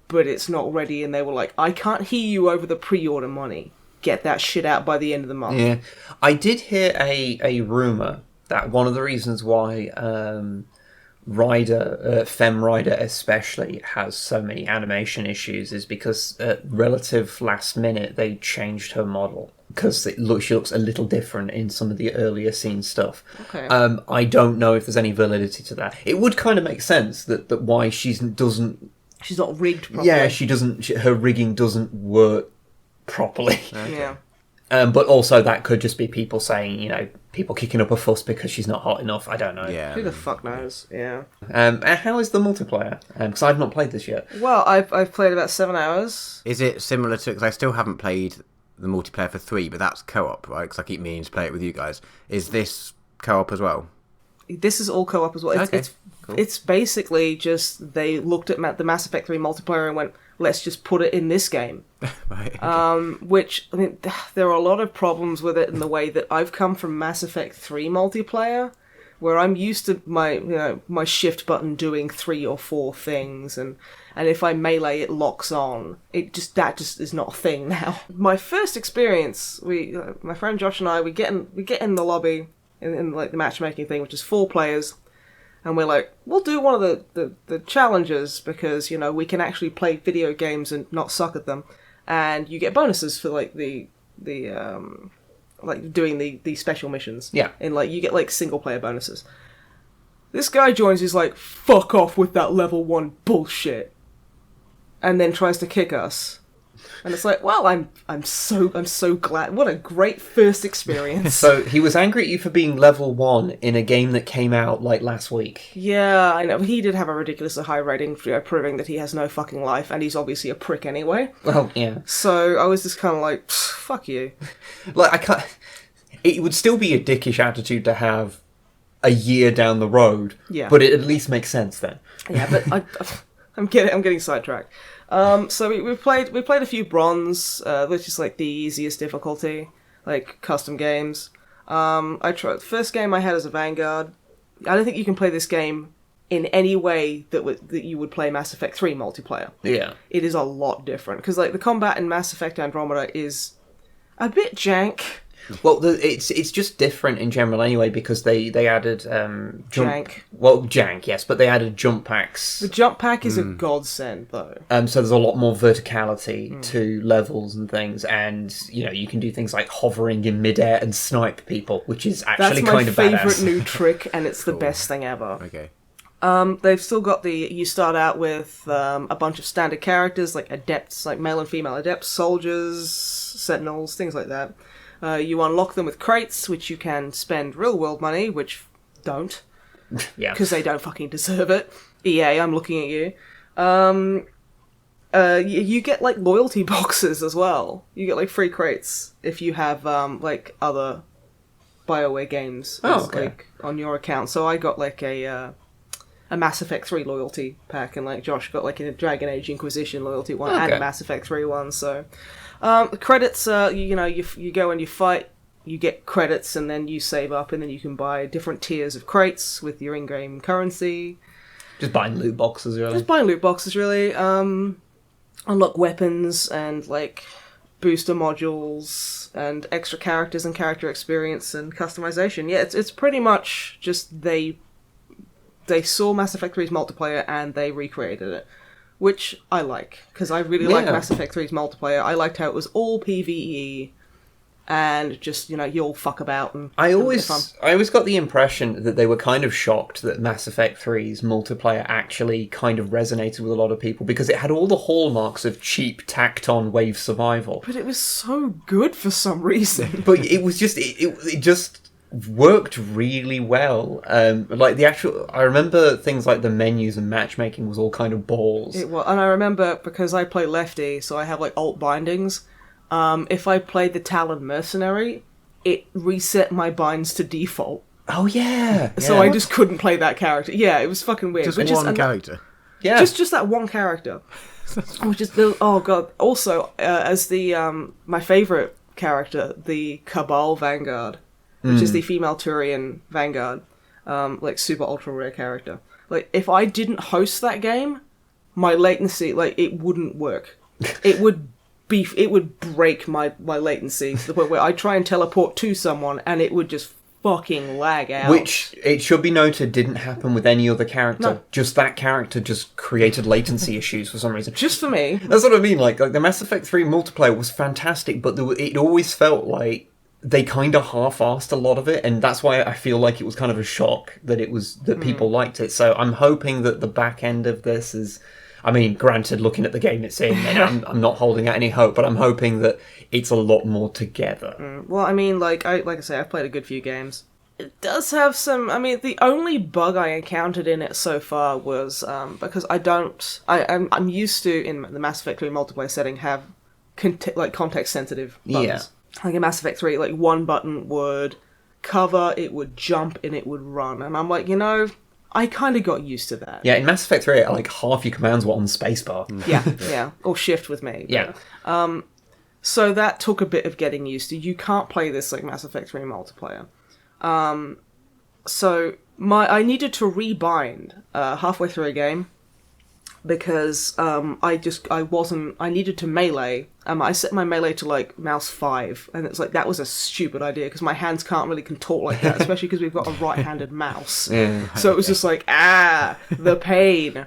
S1: but it's not ready. And they were like, I can't hear you over the pre-order money. Get that shit out by the end of the month.
S2: Yeah. I did hear a rumour that one of the reasons why Fem Rider especially has so many animation issues is because at relative last minute they changed her model. Because she looks a little different in some of the earlier scene stuff.
S1: Okay.
S2: I don't know if there's any validity to that. It would kind of make sense that why she's not
S1: rigged properly.
S2: Yeah, her rigging doesn't work properly.
S1: Okay. Yeah.
S2: But also that could just be people saying, people kicking up a fuss because she's not hot enough. I don't know.
S3: Yeah.
S1: Who the fuck knows? Yeah.
S2: How is the multiplayer? Because I've not played this yet.
S1: Well, I've played about 7 hours.
S3: Is it similar to... Because I still haven't played the multiplayer for 3, but that's co-op, right? Because I keep meaning to play it with you guys. Is this co-op as well?
S1: This is all co-op as well.
S3: Cool.
S1: It's basically just they looked at the Mass Effect 3 multiplayer and went, let's just put it in this game.
S3: Right. Okay.
S1: Which, I mean, there are a lot of problems with it in the way that I've come from Mass Effect 3 multiplayer, where I'm used to my shift button doing 3 or 4 things, and if I melee, it locks on. That just is not a thing now. My first experience, my friend Josh and I, we get in the lobby in like the matchmaking thing, which is 4 players, and we're like, we'll do one of the challenges because we can actually play video games and not suck at them, and you get bonuses for like the like doing the special missions.
S2: Yeah.
S1: And like you get like single player bonuses. This guy joins, he's like, fuck off with that level 1 bullshit. And then tries to kick us. And it's like, well, I'm so glad. What a great first experience.
S2: So he was angry at you for being level 1 in a game that came out like last week.
S1: Yeah, I know. He did have a ridiculously high rating, proving that he has no fucking life, and he's obviously a prick anyway.
S2: Well, yeah.
S1: So I was just kind of like, fuck you.
S2: Like, I can't... It would still be a dickish attitude to have a year down the road.
S1: Yeah.
S2: But it at least makes sense then.
S1: Yeah, but I'm getting sidetracked. So we played a few bronze, which is like the easiest difficulty, like custom games. I tried the first game I had as a Vanguard. I don't think you can play this game in any way that you would play Mass Effect 3 multiplayer.
S2: Yeah.
S1: It is a lot different. Because, like, the combat in Mass Effect Andromeda is a bit jank.
S2: Well, it's just different in general anyway, because they added
S1: Jank.
S2: Well, jank, yes, but they added jump packs.
S1: The jump pack is a godsend, though.
S2: So there's a lot more verticality to levels and things, and you can do things like hovering in midair and snipe people, which is actually kind of badass.
S1: That's my favourite new trick, and it's the best thing ever.
S3: Okay.
S1: They've still got you start out with a bunch of standard characters, like adepts, like male and female adepts, soldiers, sentinels, things like that. You unlock them with crates, which you can spend real-world money, which don't.
S2: Yeah.
S1: Because they don't fucking deserve it. EA, I'm looking at you. You get, like, loyalty boxes as well. You get, like, free crates if you have, like, other BioWare games like, on your account. So I got, like, a Mass Effect 3 loyalty pack, and, like, Josh got, like, a Dragon Age Inquisition loyalty one, and a Mass Effect 3 one, so... credits, you go and you fight, you get credits, and then you save up, and then you can buy different tiers of crates with your in-game currency.
S2: Just buying loot boxes, really.
S1: Unlock weapons, and, like, booster modules, and extra characters, and character experience, and customization. Yeah, it's pretty much just they saw Mass Effect 3's multiplayer, and they recreated it. Which I like, because I really like Mass Effect 3's multiplayer. I liked how it was all PvE, and just, you'll fuck about. And
S2: I always got the impression that they were kind of shocked that Mass Effect 3's multiplayer actually kind of resonated with a lot of people, because it had all the hallmarks of cheap, tacked-on wave survival.
S1: But it was so good for some reason.
S2: But it was just... It just... worked really well. Like I remember things like the menus and matchmaking was all kind of balls.
S1: And I remember, because I play lefty, so I have like alt bindings. If I played the Talon Mercenary, it reset my binds to default.
S2: Oh yeah.
S1: So I just couldn't play that character. Yeah, it was fucking weird.
S3: Just one character.
S2: Yeah.
S1: Just that one character. Which is oh god. Also, as the my favorite character, the Cabal Vanguard, which is the female Turian Vanguard, like, super ultra rare character. Like, if I didn't host that game, my latency, like, it wouldn't work. It would break my latency to the point where I try and teleport to someone, and it would just fucking lag out.
S2: Which, it should be noted, didn't happen with any other character. No. Just that character just created latency issues for some reason.
S1: Just for me.
S2: That's what I mean, like the Mass Effect 3 multiplayer was fantastic, but it always felt like they kind of half-assed a lot of it, and that's why I feel like it was kind of a shock that people liked it. So I'm hoping that the back end of this is... I mean, granted, looking at the game it's in, and I'm not holding out any hope, but I'm hoping that it's a lot more together.
S1: Well, I mean, like I say, I've played a good few games. It does have some... I mean, the only bug I encountered in it so far was because I'm used to, in the Mass Effect 3 multiplayer setting, have context-sensitive buttons.
S2: Yeah.
S1: Like in Mass Effect 3, like, one button would cover, it would jump, and it would run. And I'm like, I kind of got used to that.
S2: Yeah, in Mass Effect 3, like, half your commands were on the spacebar.
S1: Yeah. Or shift with me.
S2: Yeah.
S1: So that took a bit of getting used to. You can't play this like Mass Effect 3 multiplayer. So I needed to rebind halfway through a game, because I needed to melee. I set my melee to, like, mouse 5, and it's like, that was a stupid idea, because my hands can't really contort like that, especially because we've got a right-handed mouse.
S2: Yeah.
S1: So it was just like, the pain.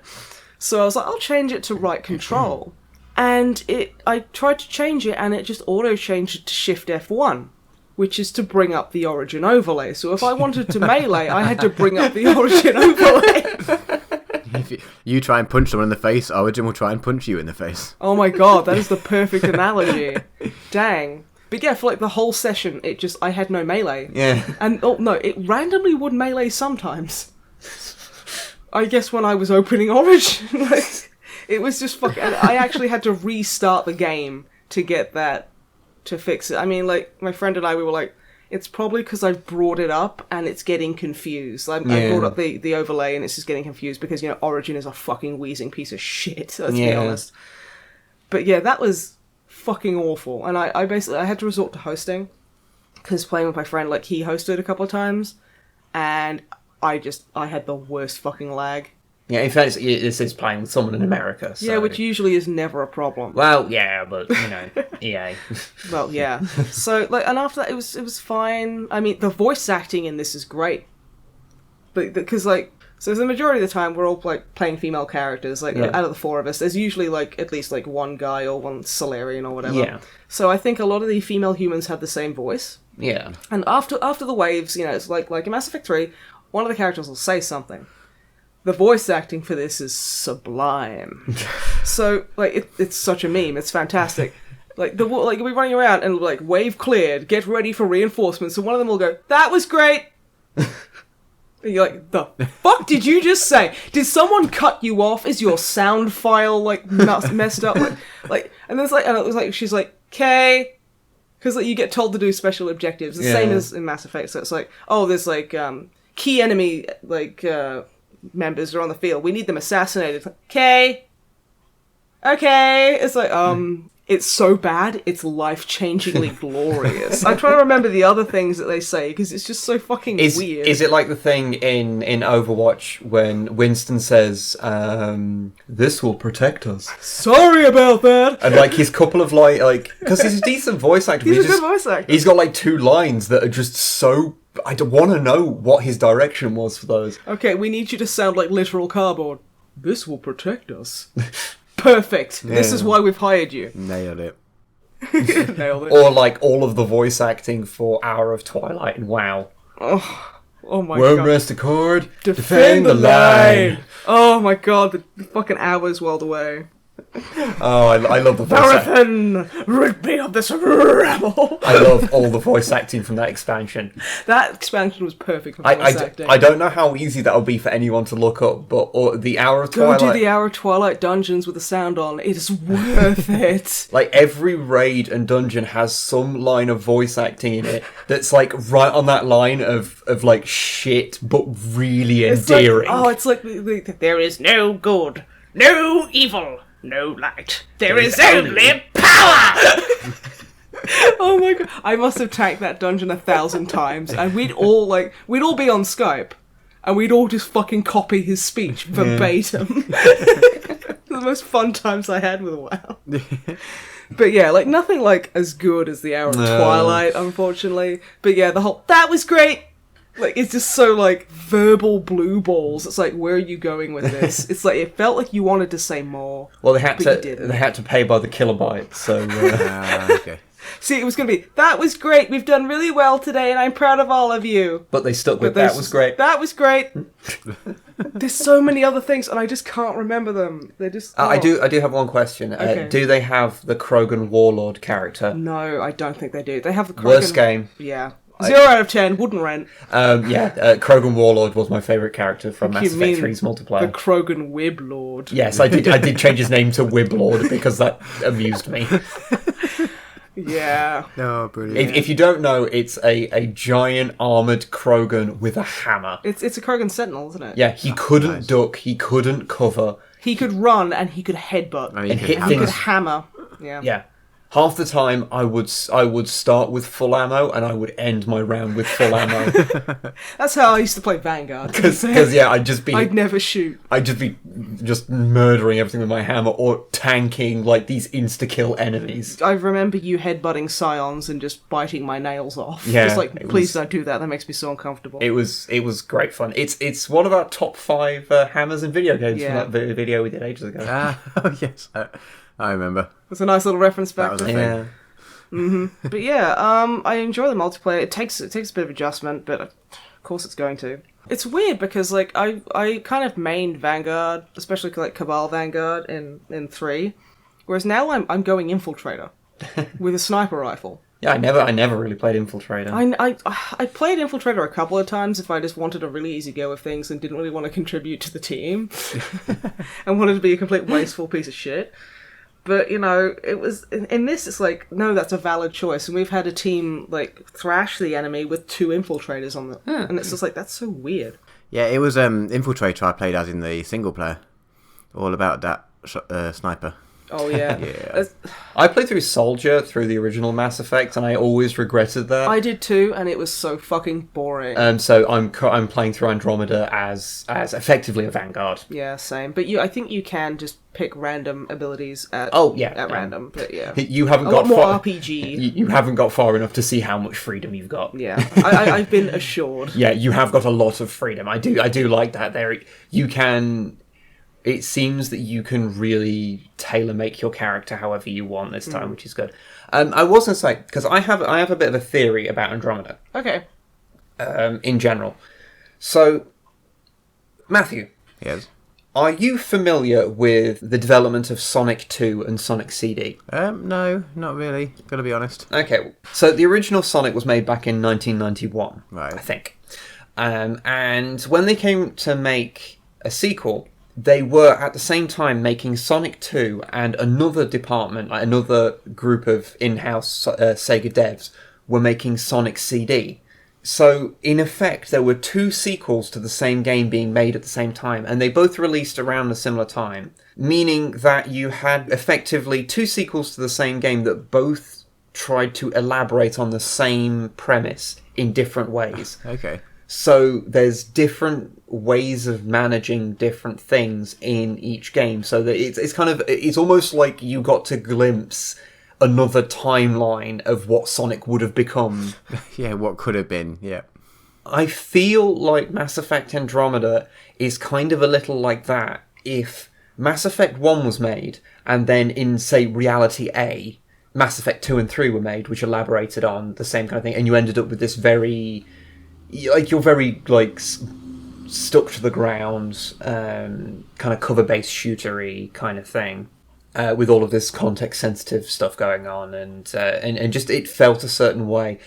S1: So I was like, I'll change it to right control. And I tried to change it, and it just auto-changed it to Shift F1, which is to bring up the Origin overlay. So if I wanted to melee, I had to bring up the Origin overlay.
S3: If you try and punch someone in the face, Origin will try and punch you in the face.
S1: Oh my god, that is the perfect analogy. Dang. But yeah, for like the whole session, I had no melee.
S2: Yeah.
S1: And, it randomly would melee sometimes. I guess when I was opening Origin, it was just fucking... I actually had to restart the game to get that, to fix it. I mean, like, my friend and I, we were like, it's probably because I brought it up and it's getting confused. I brought up the overlay and it's just getting confused because, Origin is a fucking wheezing piece of shit, let's be honest. But yeah, that was fucking awful. And I had to resort to hosting, because playing with my friend, like, he hosted a couple of times, and I had the worst fucking lag.
S2: Yeah, in fact, this is playing with someone in America. So.
S1: Yeah, which usually is never a problem.
S2: Well, yeah, but, EA.
S1: Well, yeah. So, and after that, it was fine. I mean, the voice acting in this is great. But, because, so the majority of the time, we're all, playing female characters. Out of the four of us, there's usually, at least, one guy or one Solarian or whatever.
S2: Yeah.
S1: So I think a lot of the female humans have the same voice.
S2: Yeah.
S1: And after the waves, it's like in Mass Effect 3, one of the characters will say something. The voice acting for this is sublime. So, it's such a meme. It's fantastic. We're running around and, wave cleared, get ready for reinforcements, and one of them will go, "That was great!" And you're like, the fuck did you just say? Did someone cut you off? Is your sound file, messed up? And it was she's like, "Okay." Because, you get told to do special objectives. The same as in Mass Effect. So it's there's, key enemy, members are on the field. We need them assassinated. Okay. It's it's so bad, it's life-changingly glorious. I'm trying to remember the other things that they say, because it's just so fucking weird.
S2: Is it like the thing in Overwatch when Winston says, "This will protect us"?
S1: Sorry about that!
S2: And, his couple of, because he's a decent voice actor.
S1: He's a good voice actor.
S2: He's got, 2 lines that are just so... I want to know what his direction was for those.
S1: Okay, we need you to sound like literal cardboard. This will protect us. Perfect. Yeah. This is why we've hired you.
S3: Nailed it.
S1: Nailed it.
S2: Or all of the voice acting for Hour of Twilight and WoW.
S1: Oh my
S2: Won't
S1: god.
S2: rest accord.
S1: Defend the line. Oh my god, the fucking hour's world away.
S2: Oh, I love the voice
S1: Marathon, rid me of this rabble.
S2: I love all the voice acting from that expansion.
S1: That expansion was perfect for voice acting.
S2: I don't know how easy that'll be for anyone to look up, but the Hour of Twilight...
S1: Go do the Hour of Twilight dungeons with the sound on. It is worth it.
S2: Every raid and dungeon has some line of voice acting in it that's right on that line of shit, but really endearing.
S1: It's there is no good, no evil. No light. There is only power! Oh my god. I must have tanked that dungeon 1,000 times, and we'd all be on Skype, and we'd all just fucking copy his speech verbatim. The most fun times I had with WoW. But yeah, nothing as good as the Hour of Twilight, unfortunately. But yeah, that was great! It's just so, verbal blue balls. It's where are you going with this? It's it felt like you wanted to say more.
S2: Well, they had to pay by the kilobyte, so...
S3: Okay.
S1: See, it was going to be, that was great, we've done really well today, and I'm proud of all of you.
S2: But they stuck with, that was great.
S1: That was great. There's so many other things, and I just can't remember them. They're just...
S2: I do have one question.
S1: Okay.
S2: Do they have the Krogan Warlord character?
S1: No, I don't think they do. They have the Krogan...
S2: Worst game.
S1: Yeah. 0 out of 10, wouldn't rent.
S2: Krogan Warlord was my favourite character from Mass Effect 3's multiplayer.
S1: The Krogan Wib Lord.
S2: Yes, I did change his name to Wib Lord because that amused me.
S1: Yeah.
S3: Oh, brilliant.
S2: If you don't know, it's a giant armoured Krogan with a hammer.
S1: It's a Krogan Sentinel, isn't it?
S2: Yeah, he couldn't duck, he couldn't cover.
S1: He could run and he could headbutt.
S2: And hit things.
S1: He could hammer. Yeah.
S2: Yeah. Half the time, I would start with full ammo, and I would end my round with full ammo.
S1: That's how I used to play Vanguard.
S2: Because I'd
S1: never shoot.
S2: I'd just be murdering everything with my hammer, or tanking these insta-kill enemies.
S1: I remember you headbutting Scions and just biting my nails off.
S2: Yeah,
S1: just please don't do that. That makes me so uncomfortable.
S2: It was great fun. It's one of our top 5 hammers in video games from that video we did ages ago.
S3: Oh yes. I remember.
S1: It's a nice little reference back to
S3: the thing.
S2: Yeah.
S1: Mm-hmm. But yeah, I enjoy the multiplayer. It takes a bit of adjustment, but of course it's going to. It's weird because I kind of mained Vanguard, especially Cabal Vanguard in 3, whereas now I'm going Infiltrator with a sniper rifle.
S2: Yeah, I never really played Infiltrator.
S1: I played Infiltrator a couple of times if I just wanted a really easy go of things and didn't really want to contribute to the team and wanted to be a complete wasteful piece of shit. But, it was... In this, it's no, that's a valid choice. And we've had a team, thrash the enemy with 2 infiltrators on them. And it's just that's so weird.
S3: Yeah, it was Infiltrator I played as in the single player. All about that sniper.
S1: Oh yeah.
S3: Yeah.
S2: I played through Soldier through the original Mass Effect, and I always regretted that.
S1: I did too, and it was so fucking boring.
S2: So I'm playing through Andromeda as effectively a Vanguard.
S1: Yeah, same. But I think you can just pick random abilities at random. But yeah,
S2: You haven't
S1: a
S2: got
S1: lot more
S2: far,
S1: RPG.
S2: You haven't got far enough to see how much freedom you've got.
S1: Yeah, I've been assured.
S2: Yeah, you have got a lot of freedom. I do like that. You can. It seems that you can really tailor make your character however you want this time, which is good. I was going to say, because I have a bit of a theory about Andromeda.
S1: Okay.
S2: In general. So, Matthew.
S3: Yes.
S2: Are you familiar with the development of Sonic 2 and Sonic CD?
S3: No, not really. Gotta be honest.
S2: Okay, so the original Sonic was made back in 1991,
S3: Right.
S2: I think. And when they came to make a sequel, they were at the same time making Sonic 2 and another department, like another group of in-house Sega devs, were making Sonic CD. So, in effect, there were two sequels to the same game being made at the same time, and they both released around a similar time, meaning that you had effectively two sequels to the same game that both tried to elaborate on the same premise in different ways.
S3: Okay.
S2: So there's different ways of managing different things in each game, so that it's almost like you got to glimpse another timeline of what Sonic would have become.
S3: Yeah, what could have been, yeah.
S2: I feel like Mass Effect Andromeda is kind of a little like that. If Mass Effect 1 was made, and then in, say, Reality A, Mass Effect 2 and 3 were made, which elaborated on the same kind of thing, and you ended up with this very... Like, you're very, like, stuck to the ground, kind of cover-based shootery kind of thing, with all of this context-sensitive stuff going on, and just it felt a certain way.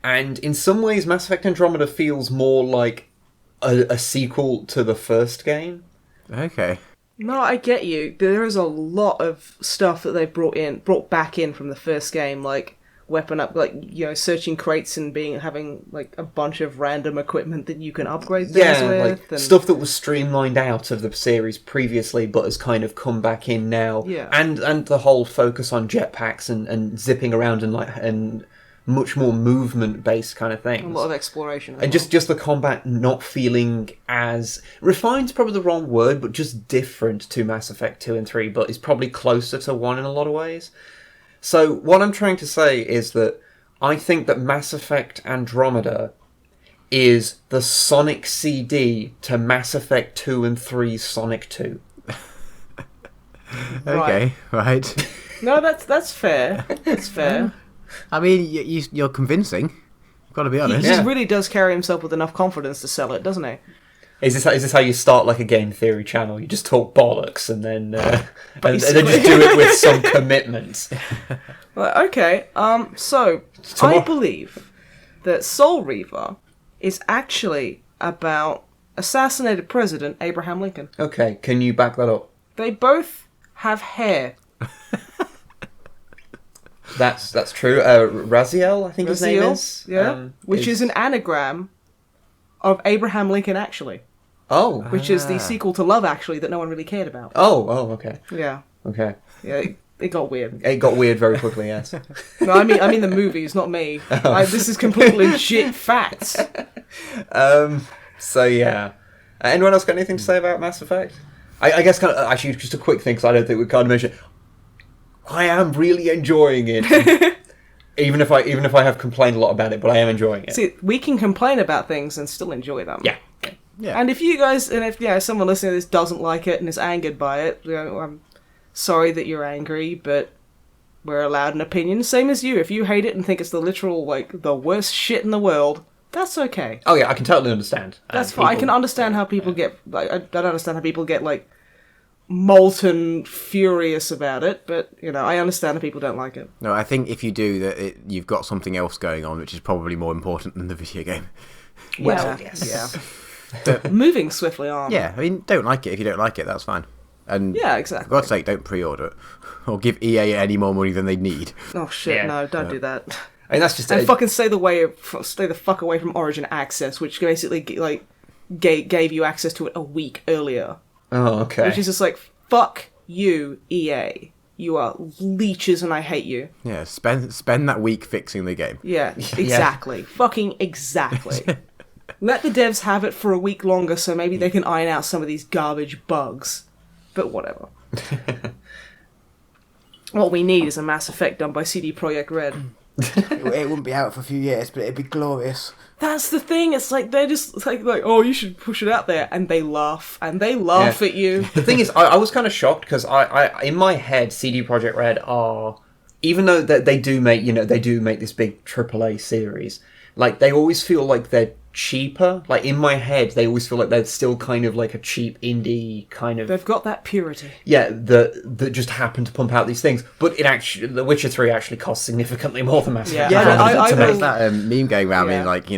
S2: And in some ways, Mass Effect Andromeda feels more like a sequel to the first game.
S3: Okay.
S1: No, I get you. There is a lot of stuff that they've brought back in from the first game, like weapon up, like, you know, searching crates and having like a bunch of random equipment that you can upgrade things with.
S2: Like
S1: and...
S2: stuff that was streamlined out of the series previously, but has kind of come back in now.
S1: Yeah.
S2: And the whole focus on jetpacks and zipping around and much more movement-based kind of things.
S1: A lot of exploration.
S2: And just the combat not feeling as... Refined's probably the wrong word, but just different to Mass Effect 2 and 3, but is probably closer to 1 in a lot of ways. So what I'm trying to say is that I think that Mass Effect Andromeda is the Sonic CD to Mass Effect 2 and 3 Sonic 2.
S3: Okay, right.
S1: No, that's fair. That's fair.
S3: I mean, you're convincing. I've got to be honest.
S1: He just really does carry himself with enough confidence to sell it, doesn't he?
S2: Is this how you start like a game theory channel? You just talk bollocks and then and then just do it with some commitment.
S1: Well, okay. So I believe that Soul Reaver is actually about assassinated President Abraham Lincoln.
S2: Okay, can you back that up?
S1: They both have hair.
S2: That's true. Raziel, I think his name is.
S1: Yeah, which is an anagram of Abraham Lincoln, actually.
S2: Oh.
S1: Which is the sequel to Love Actually that no one really cared about.
S2: Oh, okay.
S1: Yeah.
S2: Okay.
S1: Yeah, it got weird.
S2: It got weird very quickly, yes.
S1: No, I mean the movies, not me. This is completely legit facts.
S2: So yeah. Anyone else got anything to say about Mass Effect? I guess kind of, actually just a quick thing, because I don't think we kind of mentioned. I am really enjoying it. even if I have complained a lot about it, but I am enjoying it.
S1: See, we can complain about things and still enjoy them.
S2: Yeah.
S1: And if you guys, and if someone listening to this doesn't like it and is angered by it, I'm sorry that you're angry, but we're allowed an opinion, same as you. If you hate it and think it's the literal, like, the worst shit in the world, that's okay.
S2: Oh yeah, I can totally understand.
S1: That's fine. I can understand how people get, like, I don't understand how people get, like, molten furious about it, but, you know, I understand that people don't like it.
S3: No, I think if you do, you've got something else going on, which is probably more important than the video game.
S2: Well, yes.
S1: Yeah. Moving swiftly on.
S3: Yeah, I mean, don't like it if you don't like it, that's fine. And
S1: yeah, exactly.
S3: For God's sake, don't pre-order it. Or give EA any more money than they need.
S1: Oh shit,
S2: Yeah.
S1: no, don't do that.
S2: I mean, that's just
S1: And fucking stay the fuck away from Origin Access, which basically, like, gave you access to it a week earlier.
S2: Oh, okay.
S1: Which is just like, fuck you, EA. You are leeches and I hate you.
S3: Yeah, spend that week fixing the game.
S1: Yeah, exactly. Fucking exactly. Let the devs have it for a week longer so maybe they can iron out some of these garbage bugs. But whatever. What we need is a Mass Effect done by CD Projekt Red.
S3: It wouldn't be out for a few years, but it'd be glorious.
S1: That's the thing. It's like they're just like, oh, you should push it out there, and they laugh at you.
S2: The thing is, I was kind of shocked because I in my head, CD Projekt Red are, even though they do make this big AAA series, like they always feel like they're cheaper. Like in my head, they always feel like they're still kind of like a cheap indie kind of.
S1: They've got that purity.
S2: Yeah, that just happen to pump out these things, but The Witcher 3 actually costs significantly more than Mass Effect.
S3: There's that meme going around being like,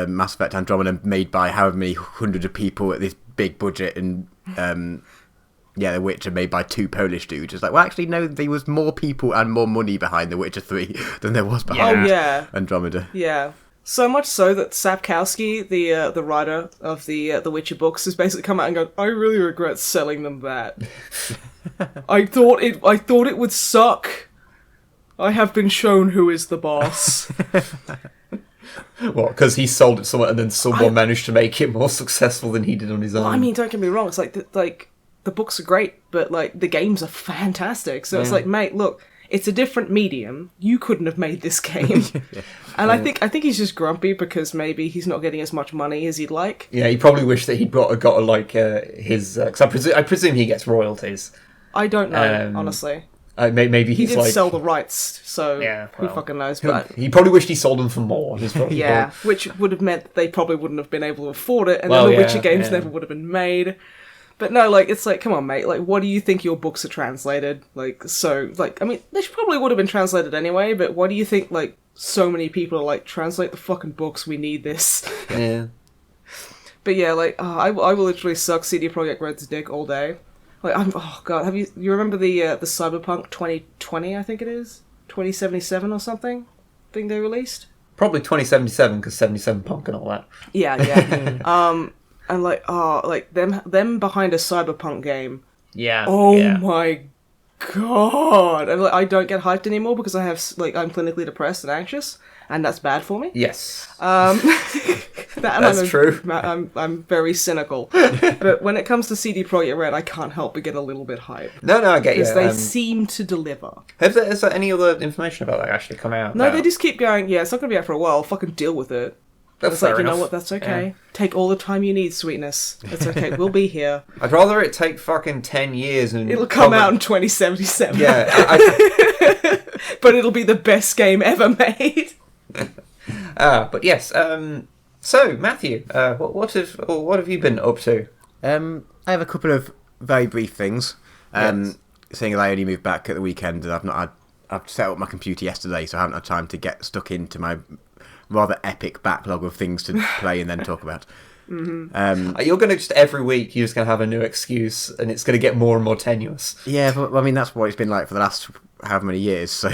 S3: Mass Effect Andromeda made by however many hundreds of people at this big budget, and The Witcher made by 2 Polish dudes. It's like, well, actually, no, there was more people and more money behind The Witcher 3 than there was behind Andromeda.
S1: Yeah. So much so that Sapkowski, the writer of the Witcher books, has basically come out and gone, I really regret selling them that. I thought it would suck. I have been shown who is the boss.
S2: What? Because he sold it somewhere and then someone managed to make it more successful than he did on his own.
S1: Well, I mean, don't get me wrong. It's like the books are great, but like the games are fantastic. So it's like, mate, look. It's a different medium. You couldn't have made this game. And I think he's just grumpy because maybe he's not getting as much money as he'd like.
S2: Yeah, he probably wished that he'd got his... Because I presume he gets royalties.
S1: I don't know, honestly.
S2: Maybe
S1: he
S2: he's
S1: did sell the rights, so who
S2: well,
S1: fucking knows. But
S2: he probably wished he sold them for more.
S1: Which would have meant that they probably wouldn't have been able to afford it, and then the Witcher games never would have been made. But no, like, it's like, come on, mate. Like, what do you think your books are translated? Like, so, like, I mean, they probably would have been translated anyway, but why do you think, like, so many people are like, translate the fucking books, we need this?
S2: Yeah.
S1: But yeah, like, I will literally suck CD Projekt Red's dick all day. Like, you remember the Cyberpunk 2020, I think it is? 2077 or something? Thing they released?
S2: Probably 2077, because 77 Punk and all that.
S1: Yeah. And like them behind a Cyberpunk game.
S2: Yeah.
S1: Oh my god! And like, I don't get hyped anymore because I'm clinically depressed and anxious, and that's bad for me.
S2: Yes.
S1: That's
S2: true.
S1: I'm very cynical, but when it comes to CD Projekt Red, I can't help but get a little bit hyped.
S2: No, I get you.
S1: Because they seem to deliver.
S2: Has there any other information about that actually come out?
S1: No, they just keep going. Yeah, it's not going to be out for a while. Fucking deal with it. It's like, you know what, that's okay. Yeah. Take all the time you need, sweetness. It's okay, we'll be here.
S2: I'd rather it take fucking 10 years and...
S1: It'll come out in 2077.
S2: Yeah.
S1: But it'll be the best game ever made.
S3: But
S2: yes, so, Matthew, what have you been up to?
S3: I have a couple of very brief things. Seeing as I only moved back at the weekend, and I've set up my computer yesterday, so I haven't had time to get stuck into my rather epic backlog of things to play and then talk about.
S1: Mm-hmm.
S2: You're going to just every week you're just going to have a new excuse and it's going to get more and more tenuous.
S3: Yeah, but I mean that's what it's been like for the last however many years, so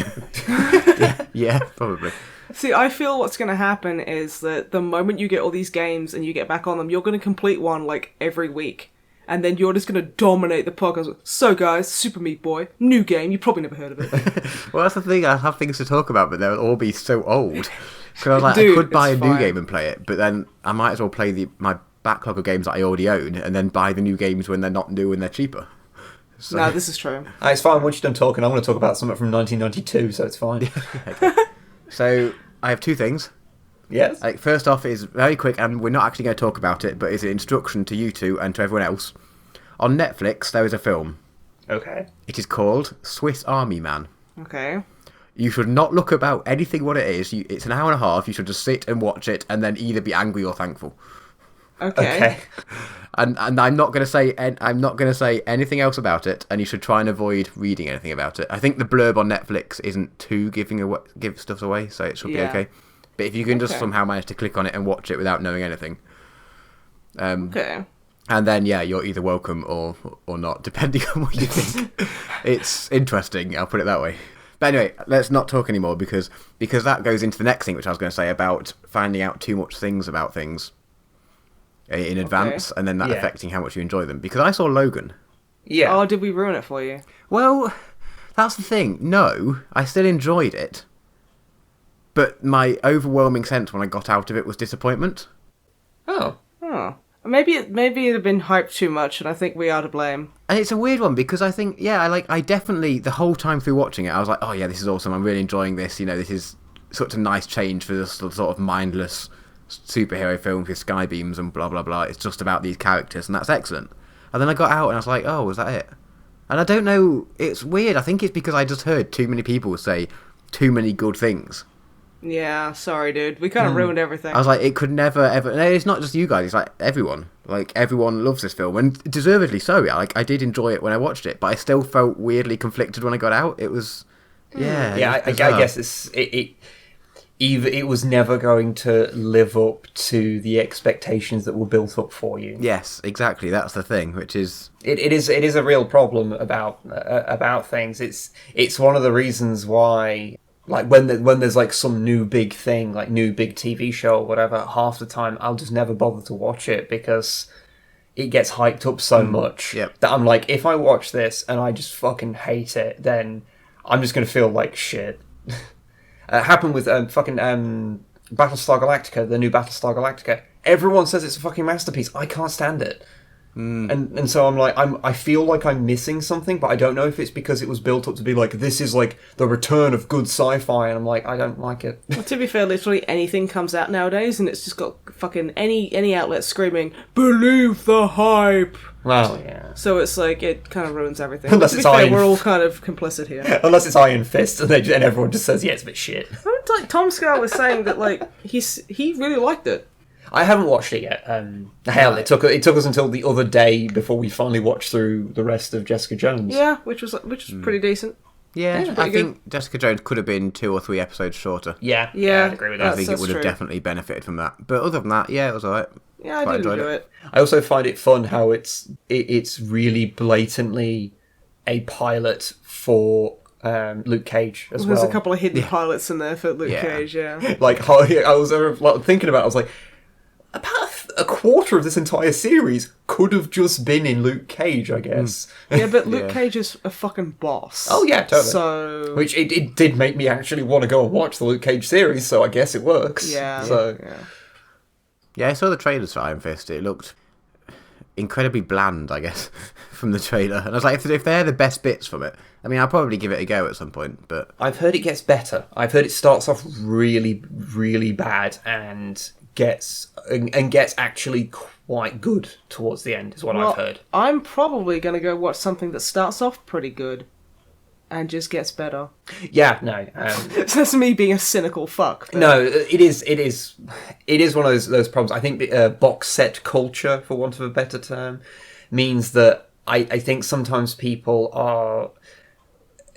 S3: yeah, probably.
S1: See, I feel what's going to happen is that the moment you get all these games and you get back on them, you're going to complete one like every week. And then you're just going to dominate the podcast. So guys, Super Meat Boy, new game, you probably never heard of it.
S3: Well, that's the thing, I have things to talk about, but they'll all be so old. Because I was like,
S1: Dude,
S3: I could buy a new
S1: fine.
S3: game and play it, but then I might as well play my backlog of games that I already own, and then buy the new games when they're not new and they're cheaper. So...
S1: No, this is true.
S2: It's fine, once you're done talking, I'm going to talk about something from 1992, so it's fine.
S3: Okay. So, I have two things.
S2: Yes?
S3: First off is very quick, and we're not actually going to talk about it, but it's an instruction to you two and to everyone else. On Netflix, there is a film.
S2: Okay.
S3: It is called Swiss Army Man.
S1: Okay.
S3: You should not look about anything what it is. It's an hour and a half. You should just sit and watch it, and then either be angry or thankful.
S1: Okay.
S3: And I'm not going to say anything else about it. And you should try and avoid reading anything about it. I think the blurb on Netflix isn't too give stuff away, so it should be okay. But if you can just somehow manage to click on it and watch it without knowing anything,
S1: okay.
S3: And then, you're either welcome or not, depending on what you think. It's interesting, I'll put it that way. But anyway, let's not talk anymore, because that goes into the next thing, which I was going to say about finding out too much things about things in advance, and then that affecting how much you enjoy them. Because I saw Logan.
S2: Yeah.
S1: Oh, did we ruin it for you?
S3: Well, That's the thing. No, I still enjoyed it. But my overwhelming sense when I got out of it was disappointment.
S2: Oh.
S1: Maybe it had been hyped too much, and I think we are to blame.
S3: And it's a weird one because I think, I definitely, the whole time through watching it, I was like, oh yeah, this is awesome. I'm really enjoying this. This is such a nice change for this sort of mindless superhero film with sky beams and blah, blah, blah. It's just about these characters, and that's excellent. And then I got out and I was like, oh, was that it? And I don't know, it's weird. I think it's because I just heard too many people say too many good things.
S1: Yeah, sorry, dude. We kind of ruined everything.
S3: I was like, it could never, ever... No, it's not just you guys, it's like everyone. Like, everyone loves this film, and deservedly so, yeah. Like, I did enjoy it when I watched it, but I still felt weirdly conflicted when I got out. It was... Yeah.
S2: Yeah, I guess it was never going to live up to the expectations that were built up for you.
S3: Yes, exactly. That's the thing, which is...
S2: It is a real problem about things. It's one of the reasons why... Like, when there's, like, some new big thing, like, new big TV show or whatever, half the time I'll just never bother to watch it because it gets hyped up so much that I'm like, if I watch this and I just fucking hate it, then I'm just going to feel like shit. It happened with Battlestar Galactica, the new Battlestar Galactica. Everyone says it's a fucking masterpiece. I can't stand it. And so I'm like, I feel like I'm missing something, but I don't know if it's because it was built up to be like, this is like the return of good sci-fi, and I'm like, I don't like it.
S1: Well, to be fair, literally anything comes out nowadays, and it's just got fucking any outlet screaming, believe the hype!
S2: Well, yeah.
S1: So it's like, it kind of ruins everything.
S2: Unless
S1: to be
S2: it's
S1: fair,
S2: Iron
S1: we're all kind of complicit here.
S2: Unless it's Iron Fist, and everyone just says, yeah, it's a bit shit.
S1: Like, Tom Scar was saying that, like, he really liked it.
S2: I haven't watched it yet. Hell, it took us until the other day before we finally watched through the rest of Jessica Jones.
S1: Yeah, which was pretty decent.
S3: Yeah, I think Jessica Jones could have been 2 or 3 episodes shorter.
S2: Yeah, I agree with that.
S3: I think it would have definitely benefited from that. But other than that, yeah, it was alright.
S1: Yeah, I did enjoy it.
S2: I also find it fun how it's really blatantly a pilot for Luke Cage as well.
S1: There's a couple of hidden pilots in there for Luke Cage, yeah.
S2: Like, I was thinking about it, I was like, about a quarter of this entire series could have just been in Luke Cage, I guess.
S1: Yeah, but Luke Cage is a fucking boss.
S2: Oh, yeah, totally.
S1: So...
S2: Which it did make me actually want to go and watch the Luke Cage series, so I guess it works.
S1: Yeah.
S3: Yeah, I saw the trailers for Iron Fist. It looked incredibly bland, I guess, from the trailer. And I was like, if they're the best bits from it, I mean, I'll probably give it a go at some point, but...
S2: I've heard it gets better. I've heard it starts off really, really bad and gets actually quite good towards the end, is what I've heard.
S1: I'm probably going to go watch something that starts off pretty good and just gets better.
S2: Yeah, no.
S1: That's me being a cynical fuck. But...
S2: No, it is one of those problems. I think box set culture, for want of a better term, means that I think sometimes people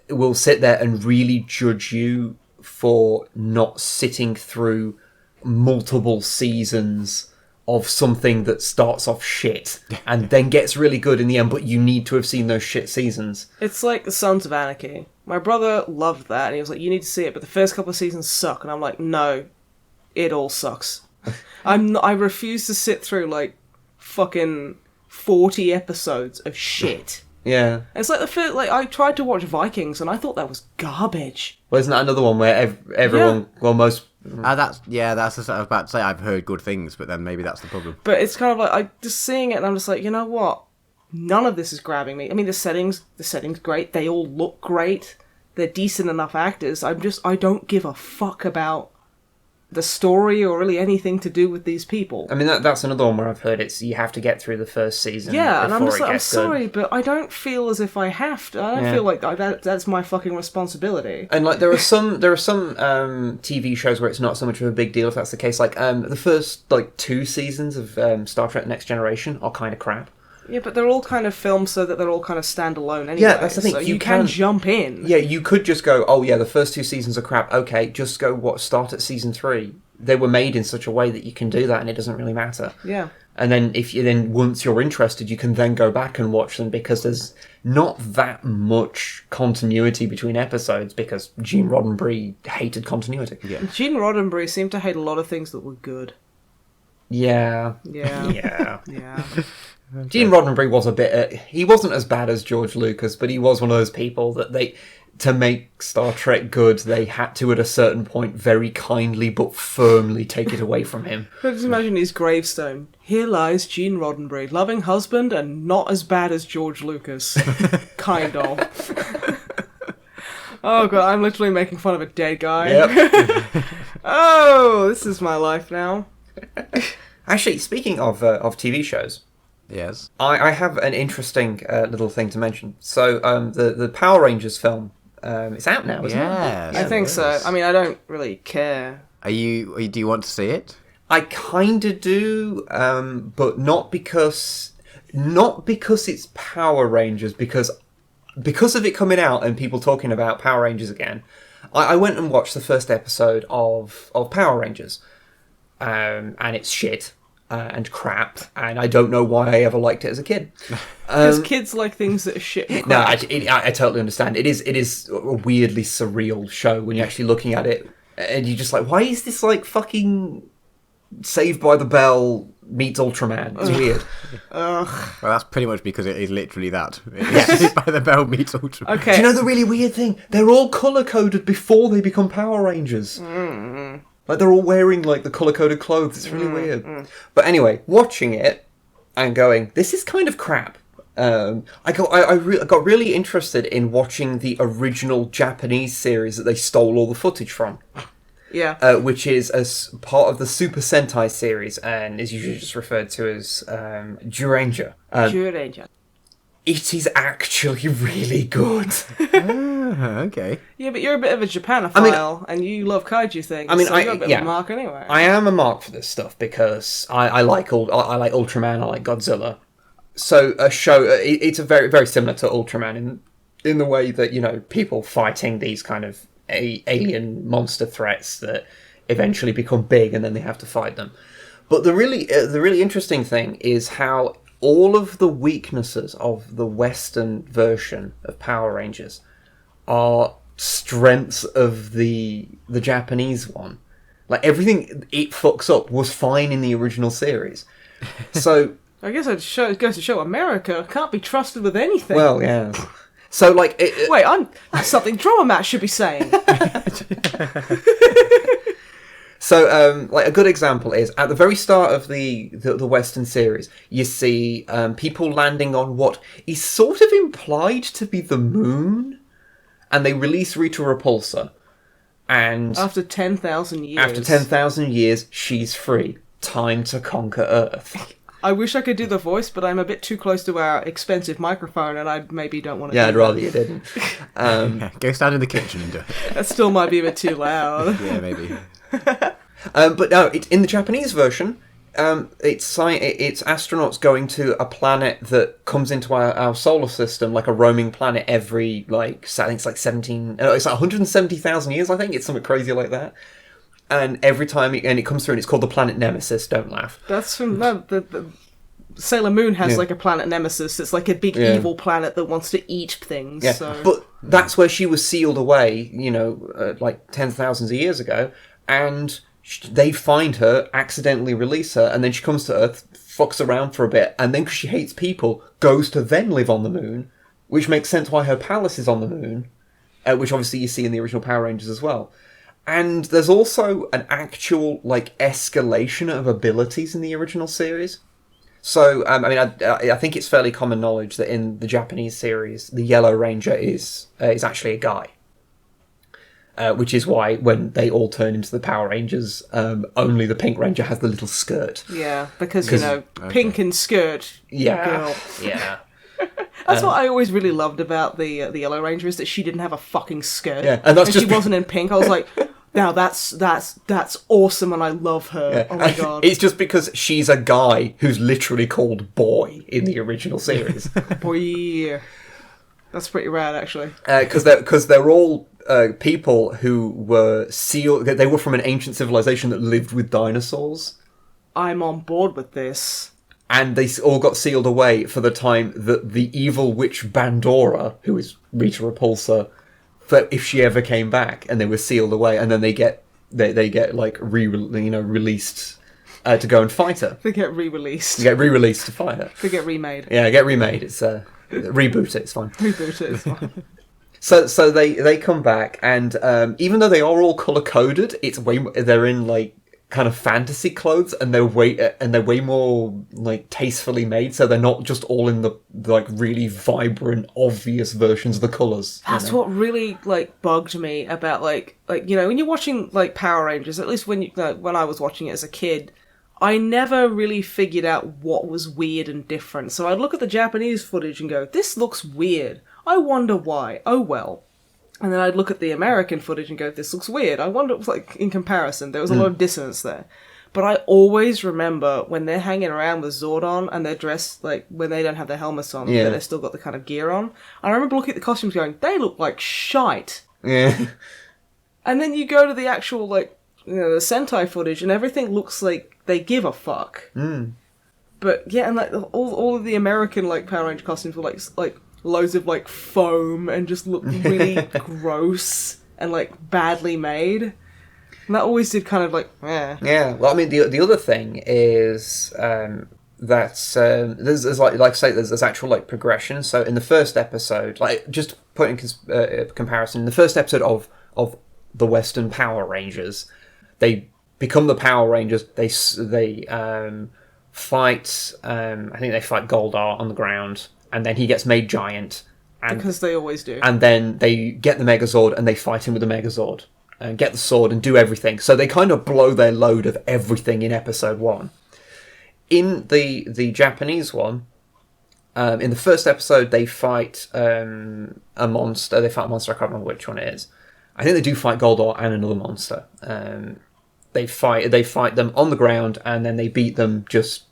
S2: will sit there and really judge you for not sitting through multiple seasons of something that starts off shit and then gets really good in the end, but you need to have seen those shit seasons.
S1: It's like the Sons of Anarchy. My brother loved that, and he was like, you need to see it, but the first couple of seasons suck. And I'm like, no, it all sucks. I refuse to sit through, like, fucking 40 episodes of shit.
S2: Yeah.
S1: It's like the first, like, I tried to watch Vikings, and I thought that was garbage.
S2: Well, isn't that another one where everyone, well, most...
S3: that's what I was about to say. I've heard good things, but then maybe that's the problem.
S1: But it's kind of like, I just seeing it, and I'm just like, you know what? None of this is grabbing me. I mean, the setting's great. They all look great. They're decent enough actors. I don't give a fuck about the story or really anything to do with these people.
S2: I mean, that's another one where I've heard you have to get through the first season.
S1: Yeah, and I'm just
S2: like,
S1: I'm sorry, but I don't feel as if I have to. I don't feel like that's my fucking responsibility.
S2: And like, there are some TV shows where it's not so much of a big deal if that's the case. Like, the first 2 seasons of Star Trek Next Generation are kind of crap.
S1: Yeah, but they're all kind of filmed so that they're all kind of standalone anyway.
S2: Yeah, that's the thing.
S1: So you can jump in.
S2: Yeah, you could just go, oh yeah, the first 2 seasons are crap. Okay, just go start at season 3. They were made in such a way that you can do that and it doesn't really matter.
S1: Yeah.
S2: And then once you're interested, you can then go back and watch them because there's not that much continuity between episodes because Gene Roddenberry hated continuity.
S3: Yeah.
S1: Gene Roddenberry seemed to hate a lot of things that were good.
S2: Yeah.
S1: Yeah.
S2: Yeah.
S1: Yeah.
S2: Gene Roddenberry was a bit... he wasn't as bad as George Lucas, but he was one of those people that to make Star Trek good, they had to, at a certain point, very kindly but firmly take it away from him.
S1: But just imagine his gravestone. Here lies Gene Roddenberry, loving husband and not as bad as George Lucas. Kind of. Oh god, I'm literally making fun of a dead guy.
S2: Yep.
S1: Oh, this is my life now.
S2: Actually, speaking of TV shows,
S3: Yes.
S2: I have an interesting little thing to mention. So, the Power Rangers film, it's out now, isn't it?
S3: Yes.
S1: I think so. I mean, I don't really care.
S3: Do you want to see it?
S2: I kind of do, but not because it's Power Rangers, because of it coming out and people talking about Power Rangers again. I went and watched the first episode of Power Rangers, and it's shit. And crap, and I don't know why I ever liked it as a kid.
S1: Because kids like things that are shit and
S2: No,
S1: crap.
S2: I totally understand. It is a weirdly surreal show when you're actually looking at it, and you're just like, why is this like fucking Saved by the Bell meets Ultraman? It's weird.
S1: Ugh.
S3: Well, that's pretty much because it is literally that. It's by the Bell meets Ultraman.
S1: Okay.
S2: Do you know the really weird thing? They're all colour-coded before they become Power Rangers. Like, they're all wearing, like, the colour-coded clothes. It's really weird. But anyway, watching it and going, this is kind of crap. I got really interested in watching the original Japanese series that they stole all the footage from.
S1: Yeah.
S2: Which is as part of the Super Sentai series and is usually just referred to as Juranger.
S1: Juranger.
S2: It is actually really good.
S3: Okay.
S1: Yeah, but you're a bit of a Japanophile, and you love kaiju things.
S2: I mean,
S1: so you're a bit of a mark anyway.
S2: I am a mark for this stuff because I like Ultraman, I like Godzilla. So a show, it's a very very similar to Ultraman in the way that, you know, people fighting these kind of alien monster threats that eventually become big and then they have to fight them. But the really interesting thing is how all of the weaknesses of the Western version of Power Rangers are strengths of the Japanese one. Like, everything it fucks up was fine in the original series. So
S1: I guess it goes to show America can't be trusted with anything.
S2: well, yeah. So like,
S1: Wait, that's something Drama Matt should be saying.
S2: So, like, a good example is, at the very start of the Western series, you see people landing on what is sort of implied to be the moon, and they release Rita Repulsa. And
S1: After 10,000 years.
S2: after 10,000 years, she's free. Time to conquer Earth.
S1: I wish I could do the voice, but I'm a bit too close to our expensive microphone, and I maybe don't want to
S2: Yeah,
S1: do
S2: I'd rather you didn't.
S3: Yeah, go stand in the kitchen and do it.
S1: That still might be a bit too loud.
S3: Yeah, maybe.
S2: But no, in the Japanese version, it's astronauts going to a planet that comes into our solar system, like a roaming planet every, like, I think it's like 170,000 years, I think. It's something crazy like that. And every time it comes through, and it's called the planet Nemesis, don't laugh.
S1: That's from... No, the Sailor Moon has, like, a planet nemesis. It's like a big evil planet that wants to eat things.
S2: Yeah,
S1: So.
S2: but that's where she was sealed away, you know, like tens of thousands of years ago, and they find her, accidentally release her, and then she comes to Earth, fucks around for a bit, and then, because she hates people, goes to then live on the moon, which makes sense why her palace is on the moon, which obviously you see in the original Power Rangers as well. And there's also an actual, like, escalation of abilities in the original series. So, I mean, I think it's fairly common knowledge that in the Japanese series, the Yellow Ranger is actually a guy. Which is why when they all turn into the Power Rangers, only the Pink Ranger has the little skirt.
S1: Yeah, because, you know, pink and skirt.
S2: Yeah,
S1: Girl.
S2: yeah.
S1: That's what I always really loved about the Yellow Ranger, is that she didn't have a fucking skirt.
S2: Yeah, and that's
S1: she
S2: just
S1: wasn't in pink. I was like, now that's awesome, and I love her.
S2: Yeah.
S1: Oh my god.
S2: It's just because she's a guy who's literally called Boy in the original series.
S1: Boy. That's pretty rad, actually.
S2: Because they're all people who were sealed. They were from an ancient civilization that lived with dinosaurs.
S1: I'm on board with this.
S2: And they all got sealed away for the time that the evil witch Bandora, who is Rita Repulsa, for if she ever came back, and they were sealed away, and then they get like released to go and fight her.
S1: They get re-released.
S2: They get re-released to fight her.
S1: They get remade.
S2: Yeah, get remade. It's reboot it. It's fine.
S1: Reboot it. It's fine.
S2: So they come back, and even though they are all color coded, they're in like kind of fantasy clothes, and they're way more like tastefully made. So they're not just all in the like really vibrant, obvious versions of the colors.
S1: That's what really like bugged me about like you know, when you're watching like Power Rangers, at least when I was watching it as a kid, I never really figured out what was weird and different. So I'd look at the Japanese footage and go, "This looks weird. I wonder why. Oh well." And then I'd look at the American footage and go, "This looks weird. I wonder," like, in comparison. There was a lot of dissonance there. But I always remember when they're hanging around with Zordon and they're dressed, like, when they don't have their helmets on, but they've still got the kind of gear on. I remember looking at the costumes going, they look like shite.
S2: Yeah.
S1: And then you go to the actual, like, you know, the Sentai footage and everything looks like they give a fuck.
S2: Mm.
S1: But, yeah, and, like, all of the American, like, Power Ranger costumes were, like loads of, like, foam and just looked really gross and, like, badly made. And that always did kind of, like, eh.
S2: Yeah, well, I mean, the other thing is that there's like I say, there's actual, like, progression. So in the first episode, like, just put in comparison, in the first episode of the Western Power Rangers, they become the Power Rangers, they fight, I think they fight Goldar on the ground, and then he gets made giant.
S1: Because they always do.
S2: And then they get the Megazord and they fight him with the Megazord and get the sword and do everything. So they kind of blow their load of everything in episode 1. In the Japanese one, in the first episode, they fight a monster. They fight a monster, I can't remember which one it is. I think they do fight Goldar and another monster. They fight them on the ground, and then they beat them just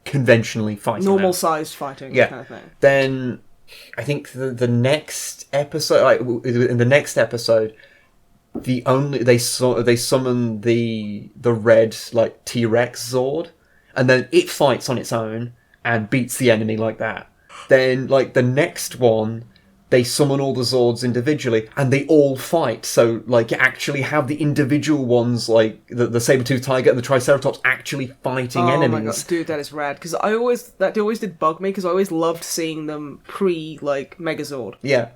S2: conventionally fighting
S1: normal sized fighting kind of thing.
S2: Then I think the next episode, like in the next episode, they summon the red, like, T-Rex Zord, and then it fights on its own and beats the enemy like that. Then, like, the next one, they summon all the Zords individually, and they all fight. So, like, you actually have the individual ones, like the saber-toothed tiger and the triceratops, actually fighting enemies.
S1: Oh my god, dude, that is rad. Because that always did bug me, because I always loved seeing them like, Megazord.
S2: Yeah.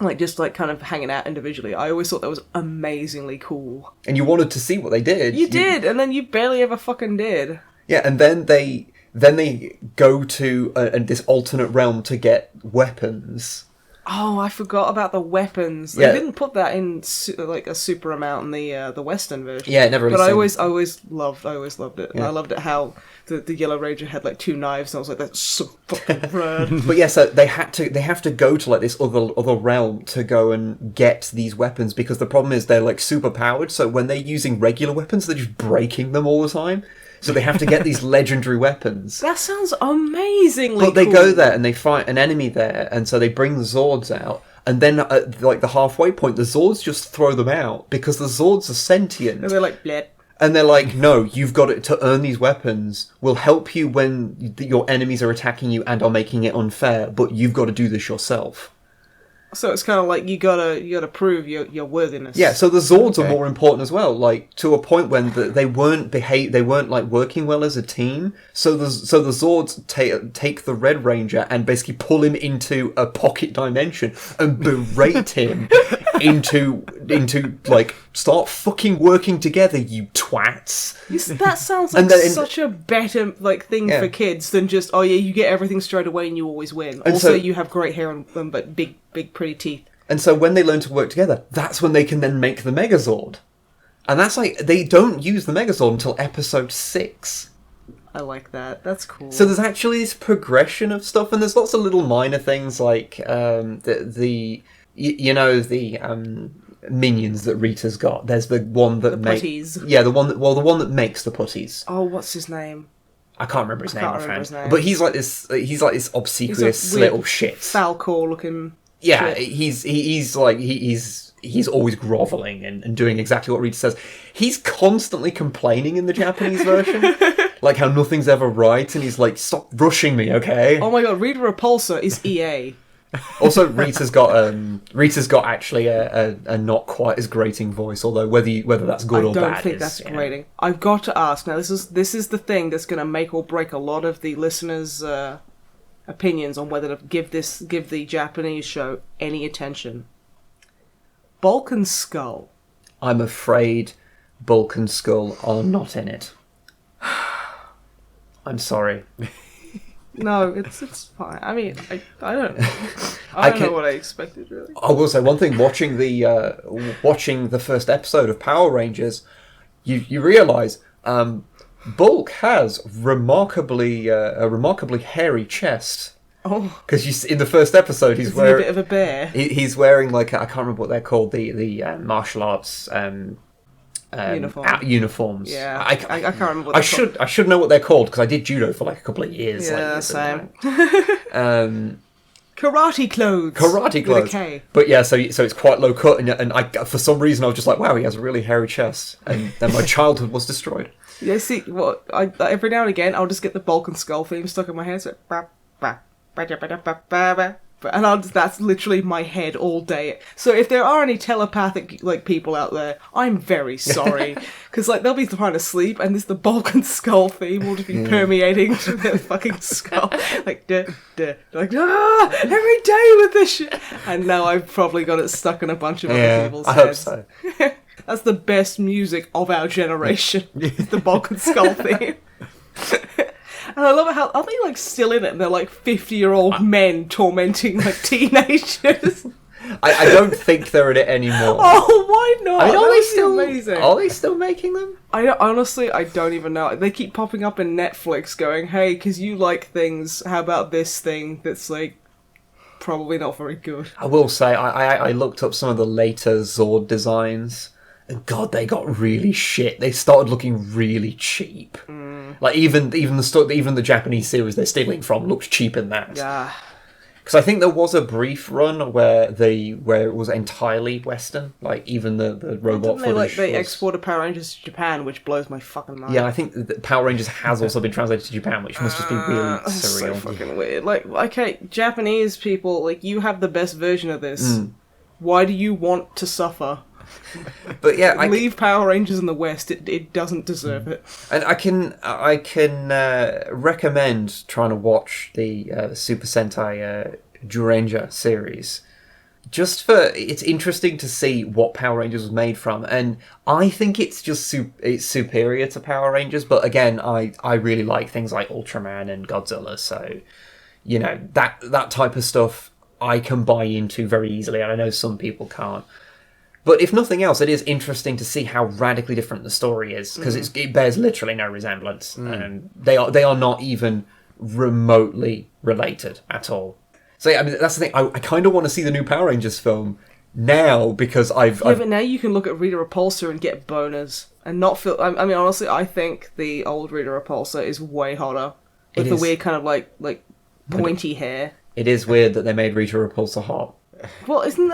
S1: Like, just, like, kind of hanging out individually. I always thought that was amazingly cool.
S2: And you wanted to see what they did.
S1: You did, and then you barely ever fucking did.
S2: Yeah, and then they go to this alternate realm to get weapons.
S1: Oh, I forgot about the weapons. They didn't put that in like a super amount in the Western version.
S2: Yeah, it never really.
S1: But I always loved it.
S2: Yeah.
S1: I loved it how the Yellow Ranger had like 2 knives, and I was like, that's so fucking rad.
S2: But yeah, so they have to go to, like, this other realm to go and get these weapons, because the problem is they're, like, super powered. So when they're using regular weapons, they're just breaking them all the time. So they have to get these legendary weapons.
S1: That sounds amazingly
S2: But they
S1: cool.
S2: go there and they fight an enemy there, and so they bring the Zords out. And then at, like, the halfway point, the Zords just throw them out, because the Zords are sentient.
S1: And they're like, bleh.
S2: And they're like, no, you've got to earn these weapons. We'll help you when your enemies are attacking you and are making it unfair, but you've got to do this yourself.
S1: So it's kind of like you gotta prove your worthiness.
S2: Yeah, so the Zords are more important as well. Like, to a point when they weren't like working well as a team. So the Zords take the Red Ranger and basically pull him into a pocket dimension and berate him into like, start fucking working together, you twats.
S1: That sounds like such a better like thing for kids than just, oh yeah, you get everything straight away and you always win.
S2: And
S1: also,
S2: so,
S1: you have great hair and but big pretty teeth.
S2: And so when they learn to work together, that's when they can then make the Megazord. And that's like, they don't use the Megazord until episode 6.
S1: I like that. That's cool.
S2: So there's actually this progression of stuff, and there's lots of little minor things like the minions that Rita's got. There's the one that
S1: putties.
S2: Yeah, the one that makes the putties.
S1: Oh, what's his name?
S2: I can't remember his name.
S1: Can't remember his name.
S2: But he's like this obsequious little shit.
S1: Falcor looking.
S2: Yeah,
S1: shit.
S2: he's always grovelling and doing exactly what Rita says. He's constantly complaining in the Japanese version, like how nothing's ever right, and he's like, "Stop rushing me, okay?"
S1: Oh my god, Rita Repulsa is EA.
S2: Also, Rita's got actually a not quite as grating voice, although whether that's good or bad,
S1: I don't think that's grating. I've got to ask now. This is the thing that's going to make or break a lot of the listeners' opinions on whether to give the Japanese show any attention. Bulk and Skull.
S2: I'm afraid Bulk and Skull are not in it. I'm sorry.
S1: No, it's fine. I mean, I don't know what I expected, really.
S2: I will say one thing: watching the first episode of Power Rangers, you realise Bulk has a remarkably hairy chest.
S1: Oh,
S2: Because in the first episode, he's
S1: a
S2: wearing
S1: bit of a bear.
S2: He's wearing like I can't remember what they're called, the martial arts uniforms.
S1: Yeah, I can't remember. What
S2: I should know what they're called because I did judo for like a couple of years.
S1: Yeah,
S2: like,
S1: same.
S2: Karate clothes.
S1: With a K.
S2: But yeah, so it's quite low cut, and I for some reason I was just like, wow, he has a really hairy chest, and then my childhood was destroyed.
S1: Yeah, see, what every now and again I'll just get the Bulk and Skull theme stuck in my head. So, and that's literally my head all day. So if there are any telepathic like people out there, I'm very sorry, because like they'll be trying to sleep, and the Bulk and Skull theme will just be permeating through their fucking skull, like like every day with this shit. And now I've probably got it stuck in a bunch of other people's heads.
S2: I hope so.
S1: That's the best music of our generation. The Bulk and Skull theme. And I love it how, are they like still in it? And they're like 50-year-old men tormenting like teenagers.
S2: I don't think they're in it anymore.
S1: Oh, why not?
S2: I mean,
S1: Amazing.
S2: Are they still making them?
S1: Honestly, I don't even know. They keep popping up in Netflix going, hey, because you like things, how about this thing that's like probably not very good.
S2: I will say, I looked up some of the later Zord designs, and God, they got really shit. They started looking really cheap. Like even the Japanese series they're stealing from looks cheap in that.
S1: Yeah.
S2: Because I think there was a brief run where it was entirely Western. Like even the robot footage.
S1: They exported Power Rangers to Japan, which blows my fucking mind.
S2: Yeah, I think that Power Rangers has also been translated to Japan, which must just be really surreal.
S1: So fucking weird. Like, okay, Japanese people, like you have the best version of this. Why do you want to suffer?
S2: But yeah,
S1: leave Power Rangers in the West. It doesn't deserve it.
S2: And I can recommend trying to watch the Super Sentai Juranger series. Just for it's interesting to see what Power Rangers was made from, and I think it's just it's superior to Power Rangers. But again, I really like things like Ultraman and Godzilla, so you know that type of stuff I can buy into very easily, and I know some people can't. But if nothing else, it is interesting to see how radically different the story is, because it bears literally no resemblance, and they are not even remotely related at all. So yeah, I mean that's the thing. I kind of want to see the new Power Rangers film now because
S1: but now you can look at Rita Repulsa and get boners and not feel. I mean, honestly, I think the old Rita Repulsa is way hotter with the weird kind of like pointy hair.
S2: It is weird that they made Rita Repulsa hot.
S1: Well, isn't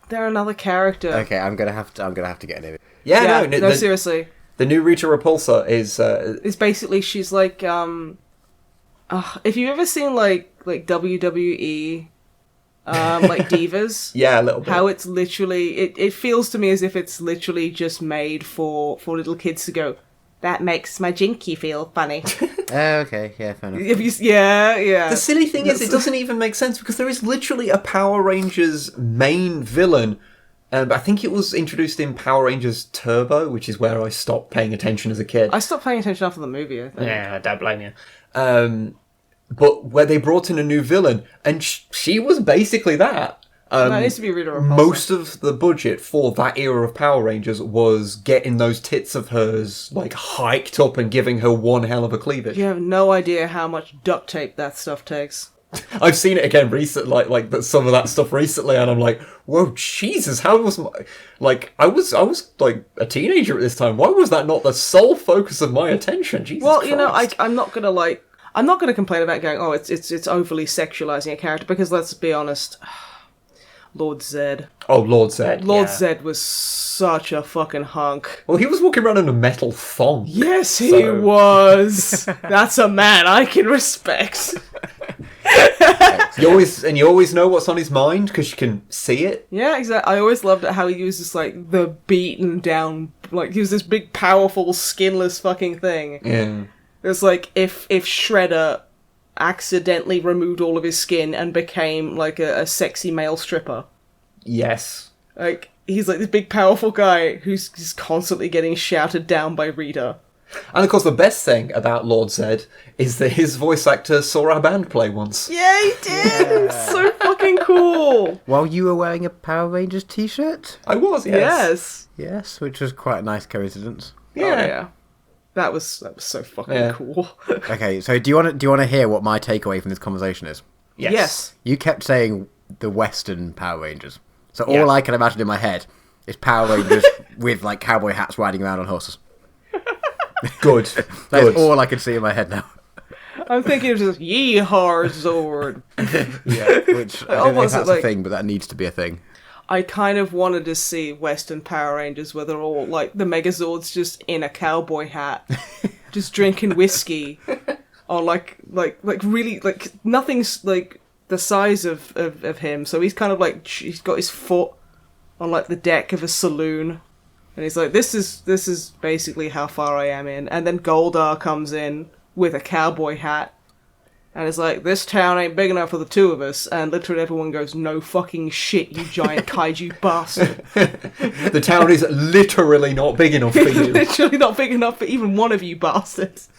S1: there another character?
S3: Okay, I'm gonna have to get an image.
S2: Yeah,
S1: no, seriously.
S2: The new Rita Repulsa is
S1: basically she's like if you've ever seen like WWE like divas,
S2: yeah, a little bit.
S1: How it's literally it feels to me as if it's literally just made for little kids to go, that makes my Jinky feel funny.
S3: Okay, yeah, fair enough.
S1: Yeah.
S2: The silly thing is, it doesn't even make sense because there is literally a Power Rangers main villain. I think it was introduced in Power Rangers Turbo, which is where I stopped paying attention as a kid.
S1: I stopped paying attention after the movie, I think.
S2: Yeah, I don't blame you. But where they brought in a new villain, and she was basically that.
S1: That needs to be Rita Repulsa.
S2: Most of the budget for that era of Power Rangers was getting those tits of hers like hiked up and giving her one hell of a cleavage.
S1: You have no idea how much duct tape that stuff takes.
S2: I've seen it again recently, like some of that stuff recently, and I'm like, whoa, Jesus! How was I was like a teenager at this time. Why was that not the sole focus of my attention? Jesus
S1: well,
S2: Christ.
S1: You know, I'm not gonna complain about going, oh, it's overly sexualizing a character, because let's be honest. Lord Zedd.
S2: Oh, Lord Zedd.
S1: Lord Zedd was such a fucking hunk.
S2: Well, he was walking around in a metal thong.
S1: Yes, he was. That's a man I can respect.
S2: You always know what's on his mind because you can see it.
S1: Yeah, exactly. I always loved it how he uses like the beaten down, like he was this big, powerful, skinless fucking thing.
S2: Yeah.
S1: It's like if Shredder accidentally removed all of his skin and became like a sexy male stripper.
S2: Yes.
S1: Like he's like this big powerful guy who's just constantly getting shouted down by Rita.
S2: And of course, the best thing about Lord Zedd is that his voice actor saw our band play once.
S1: Yeah, he did! It was so fucking cool!
S3: While you were wearing a Power Rangers t-shirt?
S2: I was, yes.
S3: Yes, which was quite a nice coincidence.
S2: Yeah.
S1: Oh, yeah. That was so fucking cool.
S3: Okay, so do you want to hear what my takeaway from this conversation is?
S2: Yes.
S3: You kept saying the Western Power Rangers. So
S2: Yeah.
S3: all I can imagine in my head is Power Rangers with like cowboy hats riding around on horses.
S2: Good.
S3: That's
S2: Good.
S3: all I can see in my head now.
S1: I'm thinking of just Yeehaw Zord.
S3: Yeah, which I don't know if
S1: Almost
S3: that's
S1: like-
S3: a thing, but that needs to be a thing.
S1: I kind of wanted to see Western Power Rangers where they're all like the Megazords just in a cowboy hat, just drinking whiskey, or like really like nothing's like the size of him. So he's kind of like he's got his foot on like the deck of a saloon, and he's like, this is basically how far I am in. And then Goldar comes in with a cowboy hat. And it's like, this town ain't big enough for the two of us. And literally everyone goes, no fucking shit, you giant kaiju bastard.
S2: The town is literally not big enough for you.
S1: Literally not big enough for even one of you bastards.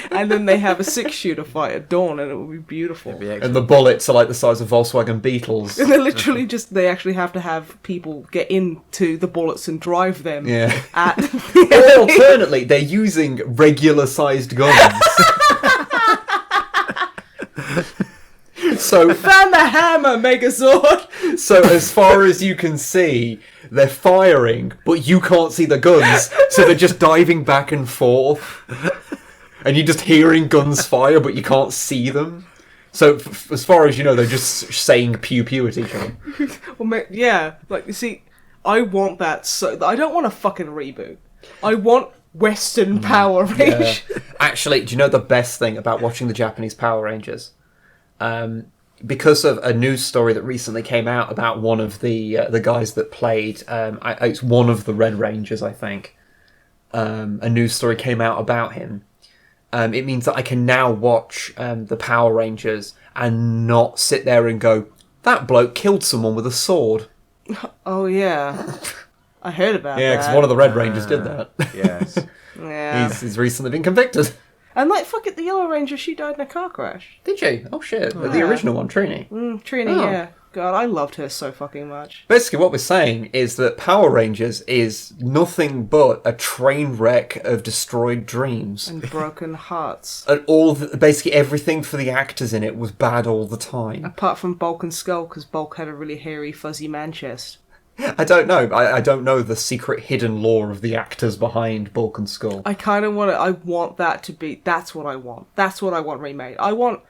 S1: And then they have a 6-shooter fight at dawn, and it will be beautiful.
S2: And the bullets are like the size of Volkswagen Beetles.
S1: And they're literally just, they actually have to have people get into the bullets and drive them
S2: Yeah.
S1: at...
S2: Or alternately, they're using regular-sized guns. So,
S1: Fan the hammer, Megazord!
S2: so as far as you can see, they're firing, but you can't see the guns, so they're just diving back and forth. And you're just hearing guns fire, but you can't see them. So, as far as you know, they're just saying pew pew at each other.
S1: Well, yeah, like, you see, I want that so... I don't want a fucking reboot. I want Western Power Rangers.
S2: Actually, do you know the best thing about watching the Japanese Power Rangers? Because of a news story that recently came out about one of the guys that played, it's one of the Red Rangers, I think. A news story came out about him. It means that I can now watch the Power Rangers and not sit there and go, that bloke killed someone with a sword.
S1: Oh, yeah. I heard about that.
S2: Yeah, because one of the Red Rangers did that.
S3: Yes.
S1: Yeah.
S2: He's recently been convicted.
S1: And, like, fuck it, the Yellow Ranger, she died in a car crash.
S2: Did she? Oh shit! The
S1: Yeah.
S2: original one, Trini.
S1: Trini,
S2: Oh.
S1: yeah. God, I loved her so fucking much.
S2: Basically, what we're saying is that Power Rangers is nothing but a train wreck of destroyed dreams.
S1: And broken hearts.
S2: And basically everything for the actors in it was bad all the time.
S1: Apart from Bulk and Skull, because Bulk had a really hairy, fuzzy man chest.
S2: I don't know. I don't know the secret hidden lore of the actors behind Bulk and Skull.
S1: I kind of want it. I want that to be... That's what I want. That's what I want remade. I want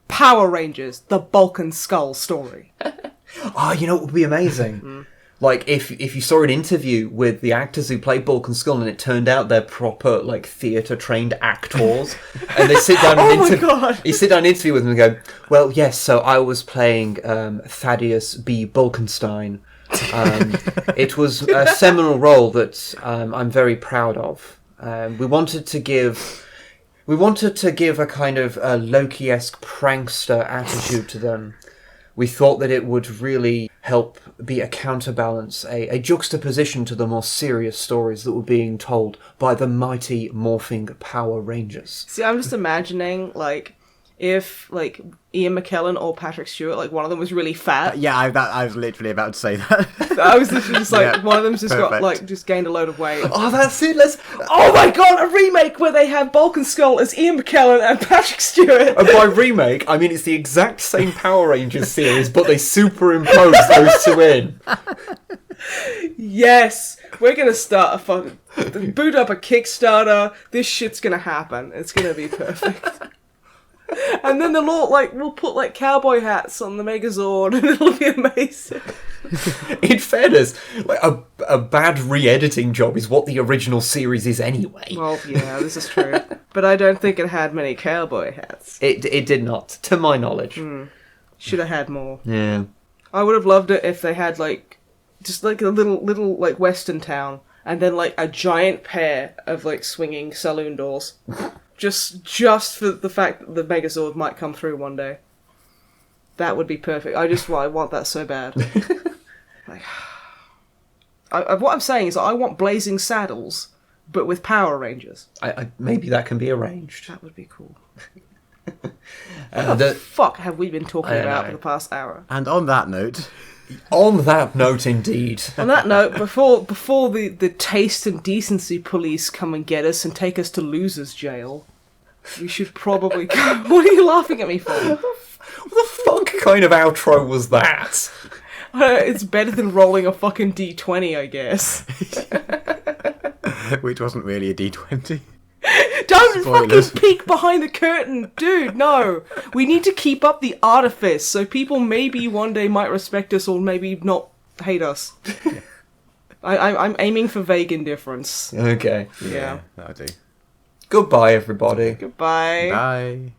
S1: Power Rangers, the Bulk and Skull story.
S2: Oh, you know what would be amazing? Like, if you saw an interview with the actors who played Bulk and Skull and it turned out they're proper, like, theatre-trained actors, and they sit down and you sit down and interview with them and go, well, yes, so I was playing Thaddeus B. Bulkenstein. It was a seminal role that I'm very proud of. We wanted to give a kind of Loki-esque prankster attitude to them. We thought that it would really help be a counterbalance, a juxtaposition to the more serious stories that were being told by the mighty morphing Power Rangers.
S1: See, I'm just imagining, like, if, like, Ian McKellen or Patrick Stewart, like, one of them was really fat.
S3: Yeah, I was literally about to say that.
S1: I was literally just like,
S3: Yeah,
S1: one of them's just got,
S3: perfect.
S1: like, just gained a load of weight.
S2: Oh, that's it!
S1: Oh my god, a remake where they have Bulk and Skull as Ian McKellen and Patrick Stewart!
S2: And by remake, I mean it's the exact same Power Rangers series, but they superimpose those two in.
S1: Yes! We're gonna start a fucking... boot up a Kickstarter, this shit's gonna happen. It's gonna be perfect. And then we'll put, like, cowboy hats on the Megazord and it'll be amazing.
S2: In fairness, like a bad re-editing job is what the original series is anyway.
S1: Well, yeah, this is true. But I don't think it had many cowboy hats.
S2: It did not, to my knowledge.
S1: Should have had more.
S2: Yeah.
S1: I would have loved it if they had, like, just, like, a little, like, western town, and then, like, a giant pair of, like, swinging saloon doors. Just for the fact that the Megazord might come through one day. That would be perfect. I want that so bad. Like, What I'm saying is I want Blazing Saddles, but with Power Rangers.
S2: Maybe that can be arranged.
S1: That would be cool.
S2: What
S1: the fuck have we been talking about
S2: know.
S1: for the past hour?
S3: And on that note,
S2: On that note, indeed.
S1: On that note, before the taste and decency police come and get us and take us to losers jail, we should probably go. What are you laughing at me for?
S2: What the fuck kind of outro was that?
S1: It's better than rolling a fucking D20, I guess.
S3: which wasn't really a D20.
S1: Don't
S3: Spoilers.
S1: fucking peek behind the curtain, dude, no. We need to keep up the artifice so people maybe one day might respect us or maybe not hate us. I'm aiming for vague indifference.
S2: Okay.
S1: Yeah.
S3: That'll do.
S2: Goodbye, everybody.
S1: Goodbye.
S3: Bye.